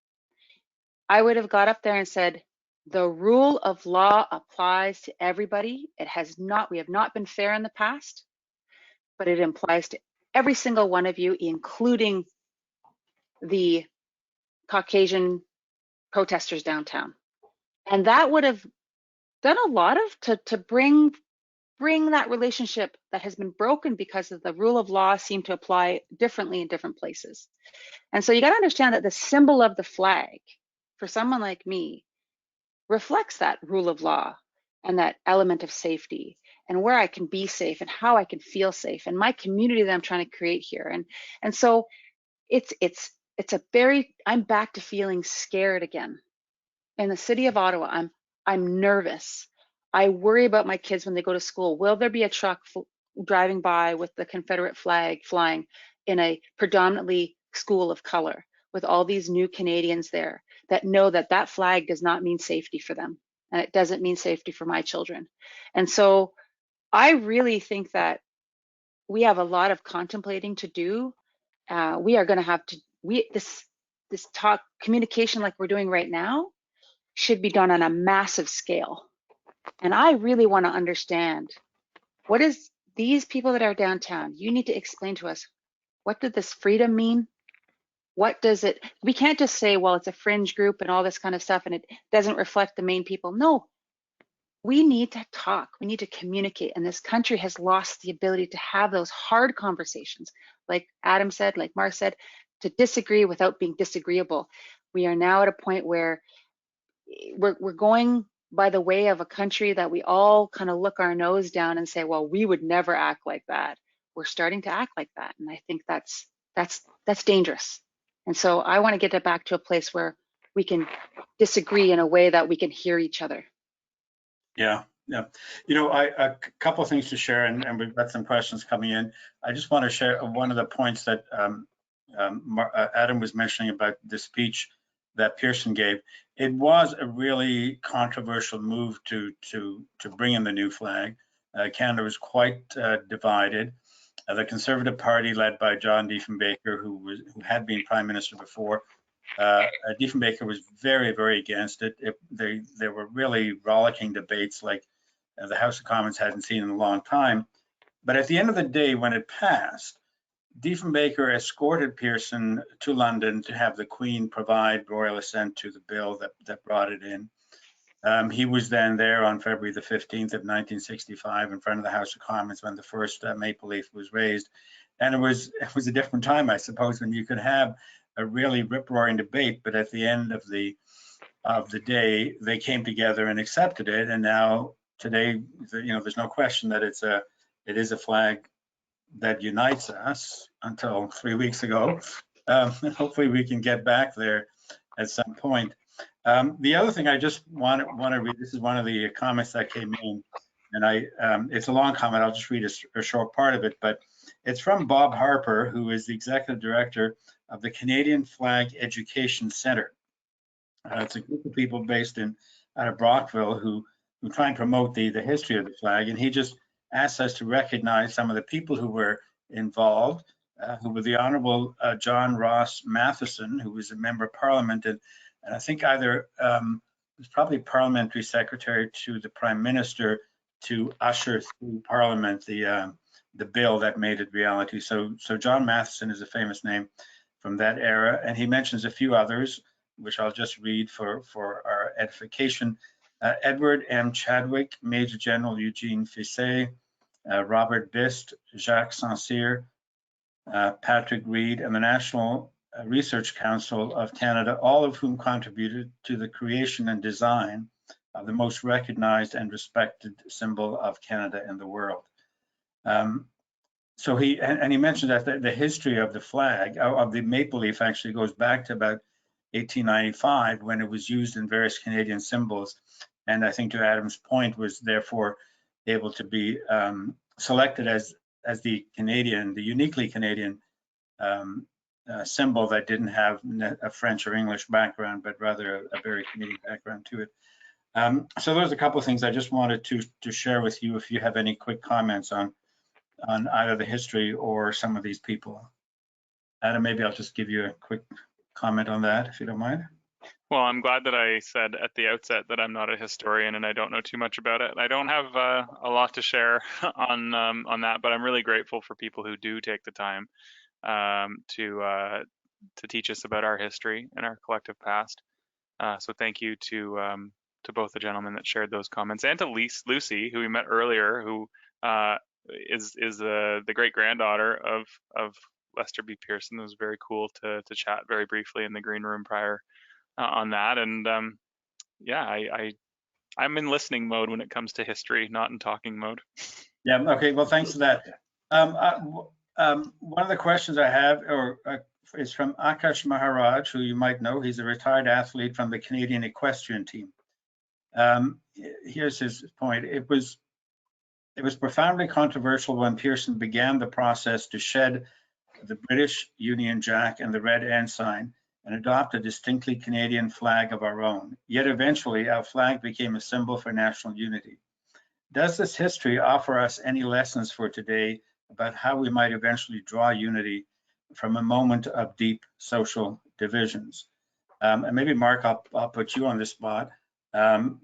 C: I would have got up there and said, the rule of law applies to everybody. We have not been fair in the past, but it applies to every single one of you, including the Caucasian protesters downtown. And that would have done a lot to bring that relationship that has been broken because of the rule of law seem to apply differently in different places. And so you got to understand that the symbol of the flag for someone like me reflects that rule of law and that element of safety and where I can be safe and how I can feel safe and my community that I'm trying to create here. And so I'm back to feeling scared again. In the city of Ottawa, I'm nervous. I worry about my kids when they go to school. Will there be a truck driving by with the Confederate flag flying in a predominantly school of color with all these new Canadians there that know that flag does not mean safety for them, and it doesn't mean safety for my children. And so I really think that we have a lot of contemplating to do. We are going to have to, this talk communication like we're doing right now should be done on a massive scale. And I really want to understand, what is these people that are downtown, you need to explain to us, what did this freedom mean? What does it, we can't just say, well, it's a fringe group and all this kind of stuff and it doesn't reflect the main people. No, we need to talk, we need to communicate, and this country has lost the ability to have those hard conversations. Like Adam said, like Mark said, to disagree without being disagreeable. We are now at a point where we're going by the way of a country that we all kind of look our nose down and say, well, we would never act like that. We're starting to act like that, and I think that's dangerous. And so I want to get it back to a place where we can disagree in a way that we can hear each other.
A: Yeah, yeah. You know, a couple of things to share, and we've got some questions coming in. I just want to share one of the points that Adam was mentioning about the speech that Pearson gave. It was a really controversial move to bring in the new flag. Canada was quite divided. The Conservative Party, led by John Diefenbaker, who had been Prime Minister before, Diefenbaker was very, very against it. There were really rollicking debates like the House of Commons hadn't seen in a long time. But at the end of the day, when it passed, Diefenbaker escorted Pearson to London to have the Queen provide royal assent to the bill that brought it in. He was then there on February the 15th of 1965 in front of the House of Commons when the first maple leaf was raised. And it was a different time, I suppose, when you could have a really rip-roaring debate, but at the end of the day, they came together and accepted it. And now today, there's no question that it is a flag that unites us until 3 weeks ago. And hopefully we can get back there at some point. The other thing I just want to read, this is one of the comments that came in, and it's a long comment. I'll just read a short part of it, but it's from Bob Harper, who is the executive director of the Canadian Flag Education Center. It's a group of people based out of Brockville who try and promote the history of the flag, and he just asked us to recognize some of the people who were involved, who were the Honorable John Ross Matheson, who was a member of Parliament, and I think either was probably Parliamentary Secretary to the Prime Minister to usher through Parliament the bill that made it reality. So John Matheson is a famous name from that era, and he mentions a few others, which I'll just read for our edification. Edward M. Chadwick, Major General Eugene Fisset, Robert Bist, Jacques Saint-Cyr, Patrick Reed, and the National Research Council of Canada, all of whom contributed to the creation and design of the most recognized and respected symbol of Canada in the world. So he mentioned that the history of the flag, of the maple leaf, actually goes back to about 1895 when it was used in various Canadian symbols, and I think to Adam's point was therefore able to be selected as the uniquely Canadian symbol that didn't have a French or English background, but rather a very Canadian background to it. So there's a couple of things I just wanted to share with you if you have any quick comments on either the history or some of these people. Adam, maybe I'll just give you a quick comment on that, if you don't mind.
E: Well, I'm glad that I said at the outset that I'm not a historian and I don't know too much about it. I don't have a lot to share on that, but I'm really grateful for people who do take the time to teach us about our history and our collective past. So thank you to both the gentlemen that shared those comments, and to Lucy, who we met earlier, who is the great granddaughter of Lester B. Pearson. It was very cool to chat very briefly in the green room prior on that. And yeah, I'm in listening mode when it comes to history, not in talking mode.
A: Yeah. Okay. Well, thanks for that. One of the questions I have is from Akash Maharaj, who you might know. He's a retired athlete from the Canadian equestrian team. Here's his point. It was profoundly controversial when Pearson began the process to shed the British Union Jack and the Red Ensign and adopt a distinctly Canadian flag of our own. Yet eventually our flag became a symbol for national unity. Does this history offer us any lessons for today about how we might eventually draw unity from a moment of deep social divisions? And maybe Mark, I'll put you on the spot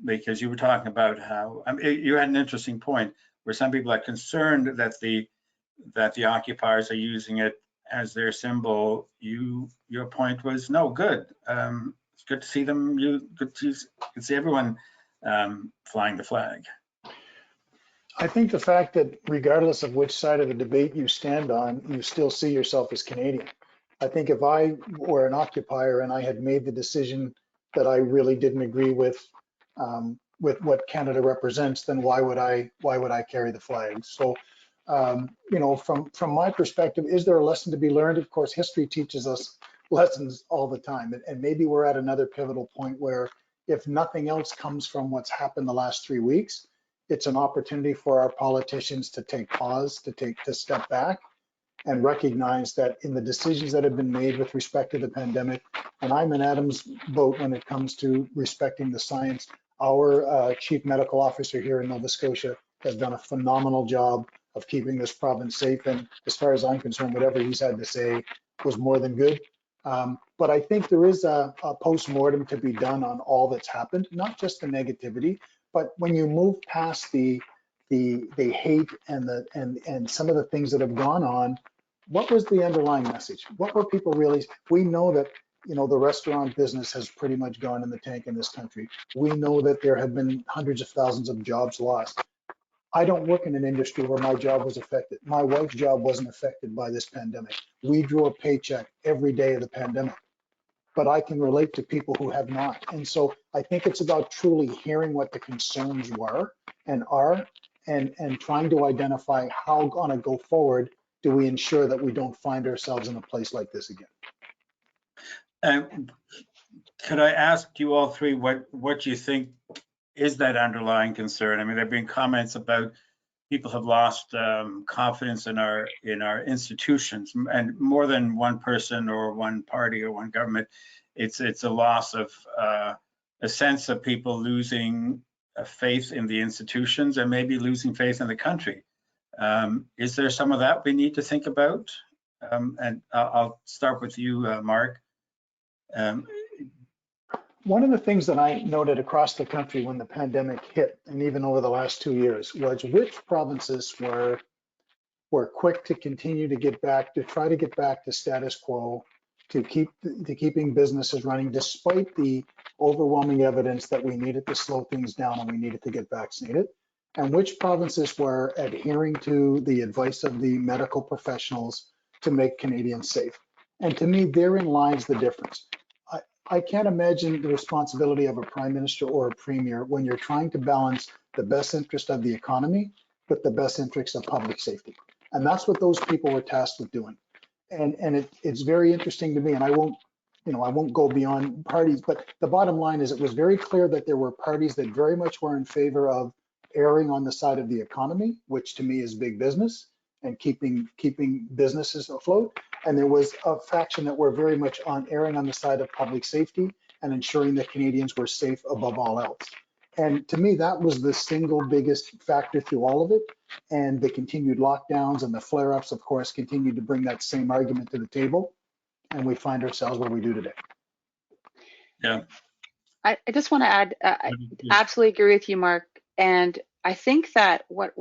A: because you were talking about how you had an interesting point where some people are concerned that the occupiers are using it as their symbol. Your point was no, good. It's good to see them. You can see everyone flying the flag?
D: I think the fact that regardless of which side of the debate you stand on, you still see yourself as Canadian. I think if I were an occupier and I had made the decision that I really didn't agree with what Canada represents, then why would I carry the flag? So, you know, from my perspective, is there a lesson to be learned? Of course, history teaches us lessons all the time, and maybe we're at another pivotal point where, if nothing else comes from what's happened the last 3 weeks, it's an opportunity for our politicians to take pause, to step back and recognize that in the decisions that have been made with respect to the pandemic, and I'm in Adam's boat when it comes to respecting the science. Our chief medical officer here in Nova Scotia has done a phenomenal job of keeping this province safe. And as far as I'm concerned, whatever he's had to say was more than good. But I think there is a post-mortem to be done on all that's happened, not just the negativity, but when you move past the hate and some of the things that have gone on, what was the underlying message? What were people really? We know that, you know, the restaurant business has pretty much gone in the tank in this country. We know that there have been hundreds of thousands of jobs lost. I don't work in an industry where my job was affected. My wife's job wasn't affected by this pandemic. We drew a paycheck every day of the pandemic, but I can relate to people who have not. And so I think it's about truly hearing what the concerns were and are, and trying to identify how on a go forward do we ensure that we don't find ourselves in a place like this again.
A: Could I ask you all three what you think is that underlying concern? I mean, there have been comments about people have lost confidence in our institutions, and more than one person or one party or one government. It's a loss of a sense of people losing faith in the institutions and maybe losing faith in the country. Is there some of that we need to think about? And I'll start with you, Mark.
D: One of the things that I noted across the country when the pandemic hit, and even over the last 2 years, was which provinces were quick to continue to try to get back to status quo, to keeping businesses running despite the overwhelming evidence that we needed to slow things down and we needed to get vaccinated, and which provinces were adhering to the advice of the medical professionals to make Canadians safe. And to me, therein lies the difference. I can't imagine the responsibility of a prime minister or a premier when you're trying to balance the best interest of the economy with the best interest of public safety. And that's what those people were tasked with doing. And it's very interesting to me, and I won't go beyond parties, but the bottom line is it was very clear that there were parties that very much were in favor of erring on the side of the economy, which to me is big business and keeping businesses afloat. And there was a faction that were very much erring on the side of public safety and ensuring that Canadians were safe above all else. And to me, that was the single biggest factor through all of it. And the continued lockdowns and the flare-ups, of course, continued to bring that same argument to the table. And we find ourselves where we do today.
A: Yeah.
C: I just want to add, I absolutely agree with you, Mark. And I think that what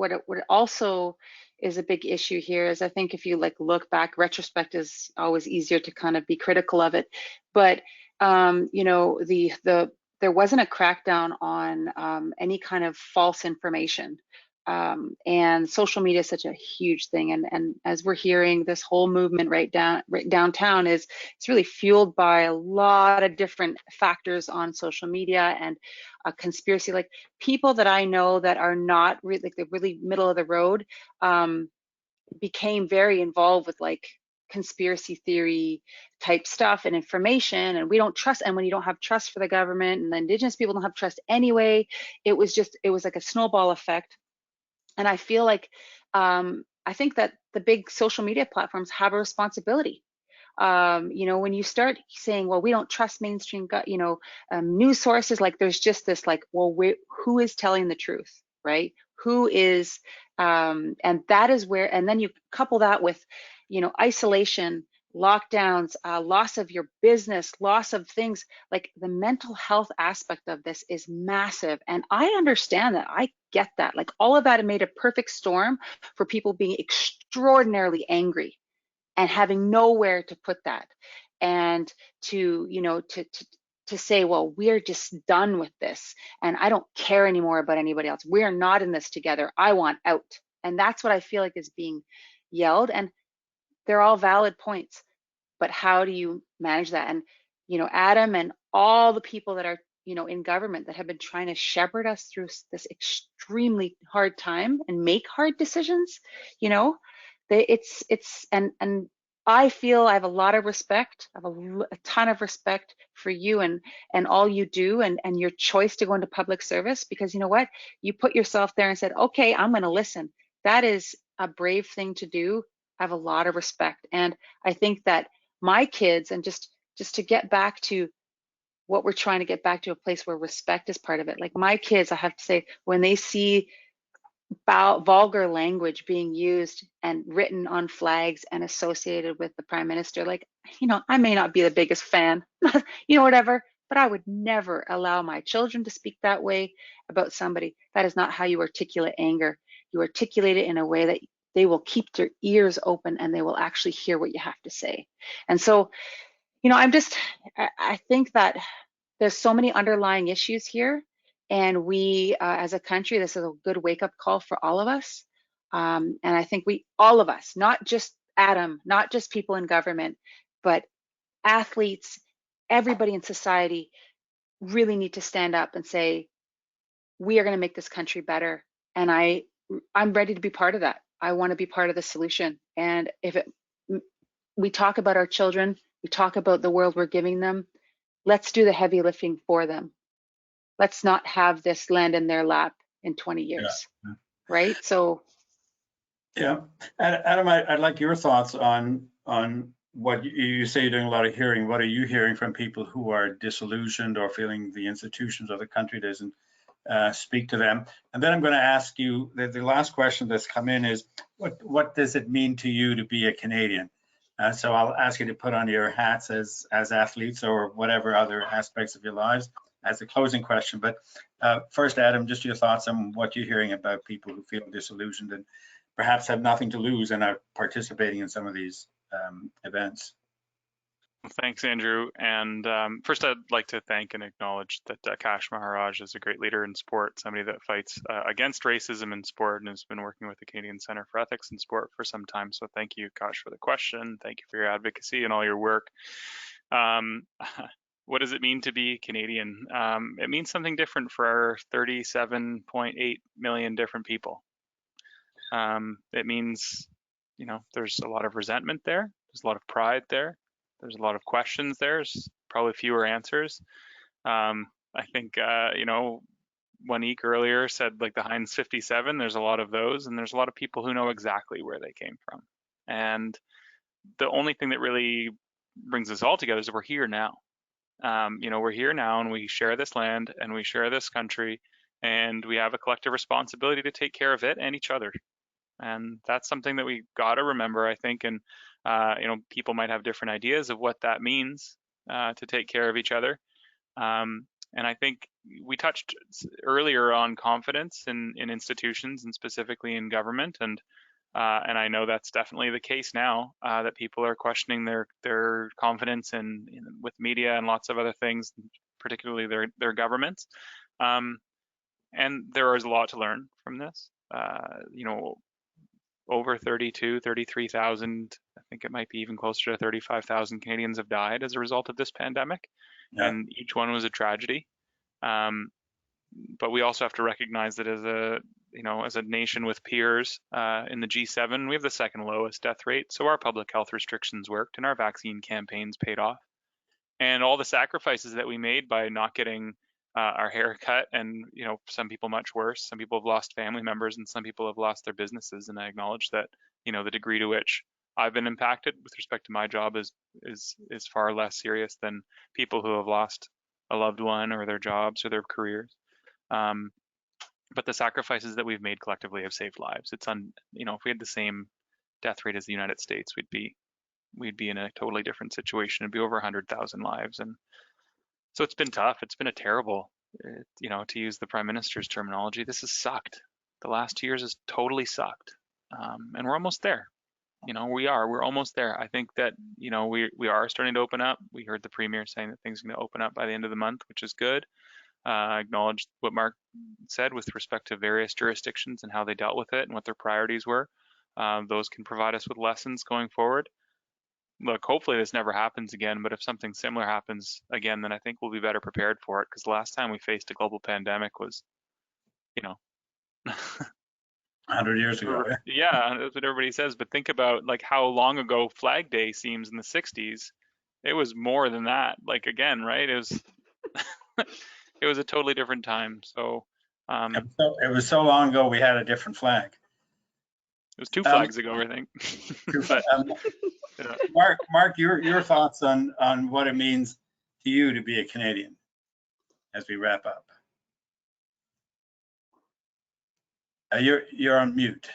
C: also is a big issue here is, I think if you look back, retrospect is always easier to kind of be critical of it. But you know, there wasn't a crackdown on any kind of false information. And social media is such a huge thing. And as we're hearing, this whole movement right downtown it's really fueled by a lot of different factors on social media and conspiracy. Like, people that I know that are not really, like, the really middle of the road, became very involved with like conspiracy theory type stuff and information, and we don't trust. And when you don't have trust for the government, and the Indigenous people don't have trust anyway, it was like a snowball effect. And I feel like, I think that the big social media platforms have a responsibility. You know, when you start saying, well, we don't trust mainstream, news sources, like, there's just this like, well, who is telling the truth, right? Who is, and that is where, and then you couple that with, you know, isolation, lockdowns, loss of your business, loss of things. Like, the mental health aspect of this is massive. And I understand that. I get that. Like, all of that made a perfect storm for people being extraordinarily angry and having nowhere to put that. And to, you know, to say, well, we're just done with this and I don't care anymore about anybody else. We're not in this together. I want out. And that's what I feel like is being yelled. And they're all valid points, but how do you manage that? And, you know, Adam and all the people that are, you know, in government that have been trying to shepherd us through this extremely hard time and make hard decisions, you know, and I feel I have a lot of respect. I have a ton of respect for you and all you do and your choice to go into public service, because you know what? You put yourself there and said, okay, I'm going to listen. That is a brave thing to do. I have a lot of respect. And I think that my kids, and just to get back to what we're trying to get back to, a place where respect is part of it. Like my kids, I have to say, when they see vulgar language being used and written on flags and associated with the prime minister, like, you know, I may not be the biggest fan, you know, whatever, but I would never allow my children to speak that way about somebody. That is not how you articulate anger. You articulate it in a way that they will keep their ears open and they will actually hear what you have to say. And so, you know, I think that there's so many underlying issues here, and we, as a country, this is a good wake-up call for all of us. And I think all of us, not just Adam, not just people in government, but athletes, everybody in society, really need to stand up and say, we are going to make this country better. And I'm ready to be part of that. I want to be part of the solution. And we talk about our children, we talk about the world we're giving them, let's do the heavy lifting for them. Let's not have this land in their lap in 20 years,
A: Yeah.
C: right? So.
A: Yeah, Adam, I'd like your thoughts on what you say you're doing a lot of hearing. What are you hearing from people who are disillusioned or feeling the institutions of the country doesn't speak to them? And then I'm going to ask you, the last question that's come in is, what does it mean to you to be a Canadian? So I'll ask you to put on your hats as athletes or whatever other aspects of your lives as a closing question. But first, Adam, just your thoughts on what you're hearing about people who feel disillusioned and perhaps have nothing to lose and are participating in some of these events.
E: Thanks, Andrew. And first, I'd like to thank and acknowledge that Kash Maharaj is a great leader in sport, somebody that fights against racism in sport and has been working with the Canadian Centre for Ethics in Sport for some time. So thank you, Kash, for the question. Thank you for your advocacy and all your work. What does it mean to be Canadian? It means something different for our 37.8 million different people. It means, you know, there's a lot of resentment there. There's a lot of pride there. There's a lot of questions there. There's probably fewer answers. I think, you know, Juanite earlier said like the Heinz 57, there's a lot of those, and there's a lot of people who know exactly where they came from. And the only thing that really brings us all together is that we're here now. You know, we're here now and we share this land and we share this country, and we have a collective responsibility to take care of it and each other. And that's something that we got to remember, I think. And, you know, people might have different ideas of what that means to take care of each other. And I think we touched earlier on confidence in institutions and specifically in government. And I know that's definitely the case now, that people are questioning their confidence in with media and lots of other things, particularly their governments. And there is a lot to learn from this. You know, over 33,000, I think it might be even closer to 35,000 Canadians have died as a result of this pandemic. Yeah. And each one was a tragedy. But we also have to recognize that as a nation with peers in the G7, we have the second lowest death rate. So our public health restrictions worked and our vaccine campaigns paid off. And all the sacrifices that we made by not getting our hair cut, and, you know, some people much worse, some people have lost family members and some people have lost their businesses. And I acknowledge that, you know, the degree to which I've been impacted with respect to my job is far less serious than people who have lost a loved one or their jobs or their careers. But the sacrifices that we've made collectively have saved lives. You know, if we had the same death rate as the United States, we'd be in a totally different situation. It'd be over 100,000 lives. And so it's been tough. It's been a terrible, you know, to use the Prime Minister's terminology, this has sucked. The last 2 years has totally sucked. And we're almost there. we're almost there. I think that, we are starting to open up. We heard the Premier saying that things are going to open up by the end of the month, which is good. Acknowledge what Mark said with respect to various jurisdictions and how they dealt with it and what their priorities were. Those can provide us with lessons going forward. Look, hopefully this never happens again, but if something similar happens again, then I think we'll be better prepared for it, because the last time we faced a global pandemic was,
A: 100 years ago.
E: yeah, that's what everybody says. But think about like how long ago Flag Day seems in the 60s. It was more than that. Like, again, right? It was it was a totally different time. So
A: It was so long ago we had a different flag.
E: it was 2 flags ago, I think. But
A: yeah. Mark, your thoughts on what it means to you to be a Canadian as we wrap up. You're on mute.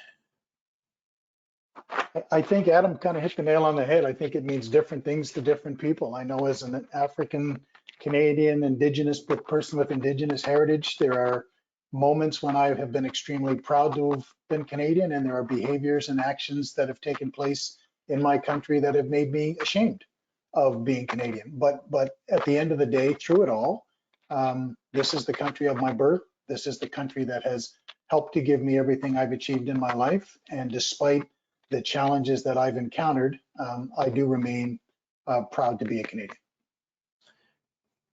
D: I think Adam kind of hit the nail on the head. I think it means different things to different people. I know as an African Canadian Indigenous person with Indigenous heritage, there are moments when I have been extremely proud to have been Canadian, and there are behaviors and actions that have taken place in my country that have made me ashamed of being Canadian. But at the end of the day, through it all, this is the country of my birth. This is the country that has helped to give me everything I've achieved in my life. And despite the challenges that I've encountered, I do remain proud to be a Canadian.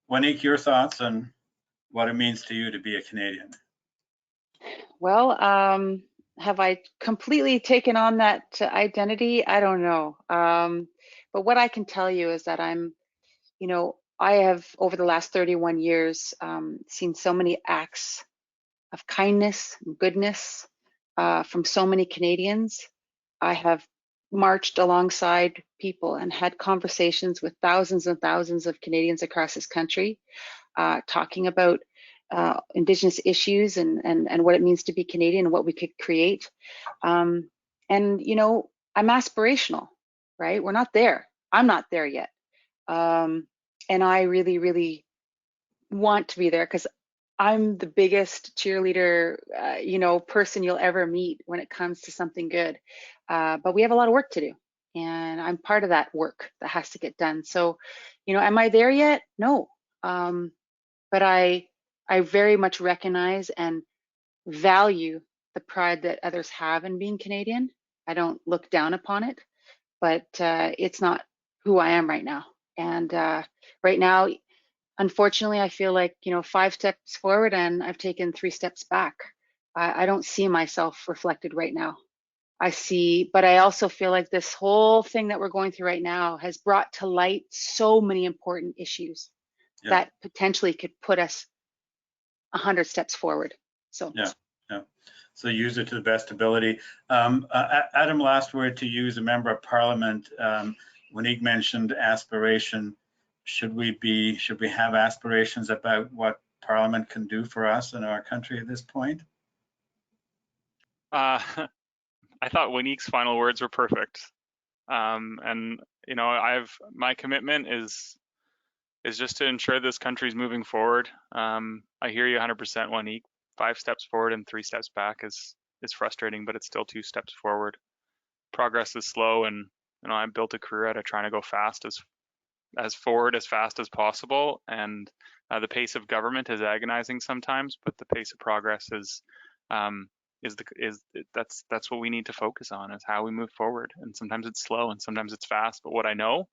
A: Juanite, your thoughts on what it means to you to be a Canadian?
C: Well, have I completely taken on that identity? I don't know. But what I can tell you is that I have, over the last 31 years, seen so many acts of kindness and goodness from so many Canadians. I have marched alongside people and had conversations with thousands and thousands of Canadians across this country, talking about Indigenous issues and what it means to be Canadian and what we could create. And, I'm aspirational, right? We're not there. I'm not there yet. And I really, really want to be there, because I'm the biggest cheerleader, person you'll ever meet when it comes to something good. But we have a lot of work to do, and I'm part of that work that has to get done. So, am I there yet? No. But I very much recognize and value the pride that others have in being Canadian. I don't look down upon it, but it's not who I am right now. And right now, unfortunately, I feel like, 5 steps forward and I've taken 3 steps back. I don't see myself reflected right now. But I also feel like this whole thing that we're going through right now has brought to light so many important issues that potentially could put us 100 steps forward. So
A: yeah. So use it to the best ability. Adam, last word to you as a member of Parliament. Juanite mentioned aspiration. Should we have aspirations about what Parliament can do for us in our country at this point?
E: I thought Juanite's final words were perfect. And my commitment is just to ensure this country's moving forward. I hear you 100%, Juanite. 5 steps forward and 3 steps back is frustrating, but it's still 2 steps forward. Progress is slow, and I built a career out of trying to go fast as forward as fast as possible. And the pace of government is agonizing sometimes, but the pace of progress that's what we need to focus on, is how we move forward. And sometimes it's slow and sometimes it's fast. But what I know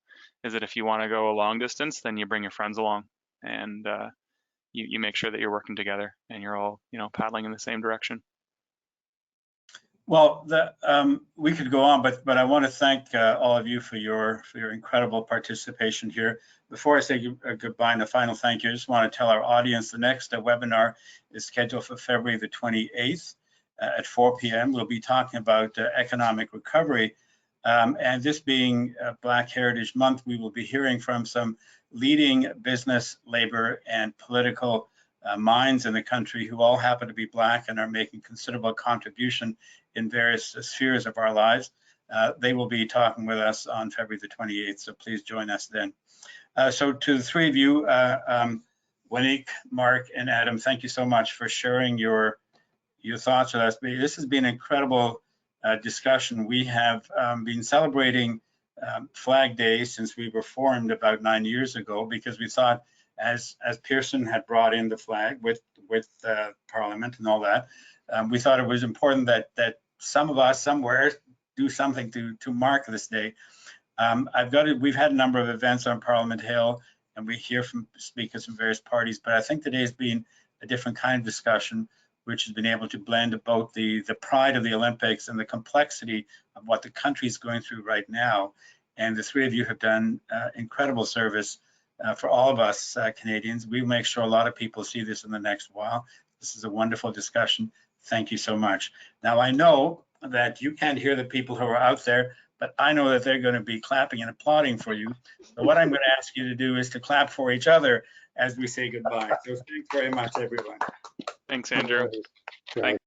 E: is that if you want to go a long distance, then you bring your friends along, and you make sure that you're working together and you're all, paddling in the same direction.
A: Well, we could go on, but I want to thank all of you for your incredible participation here. Before I say goodbye and a final thank you, I just want to tell our audience the next webinar is scheduled for February the 28th at 4 p.m. We'll be talking about economic recovery. And this being Black Heritage Month, we will be hearing from some leading business, labor, and political minds in the country who all happen to be Black and are making considerable contribution in various spheres of our lives. They will be talking with us on February the 28th, so please join us then. So to the 3 of you, Juanite, Mark, and Adam, thank you so much for sharing your thoughts with us. This has been an incredible discussion. We have been celebrating Flag Day since we were formed about 9 years ago, because we thought, as Pearson had brought in the flag with Parliament and all that, we thought it was important that some of us somewhere do something to mark this day. We've had a number of events on Parliament Hill, and we hear from speakers from various parties, but I think today's been a different kind of discussion, which has been able to blend both the pride of the Olympics and the complexity of what the country is going through right now. And the three of you have done incredible service for all of us Canadians. We'll make sure a lot of people see this in the next while. This is a wonderful discussion. Thank you so much. Now, I know that you can't hear the people who are out there, but I know that they're going to be clapping and applauding for you. So what I'm going to ask you to do is to clap for each other as we say goodbye. So thanks very much, everyone.
E: Thanks, Andrew.
D: Right.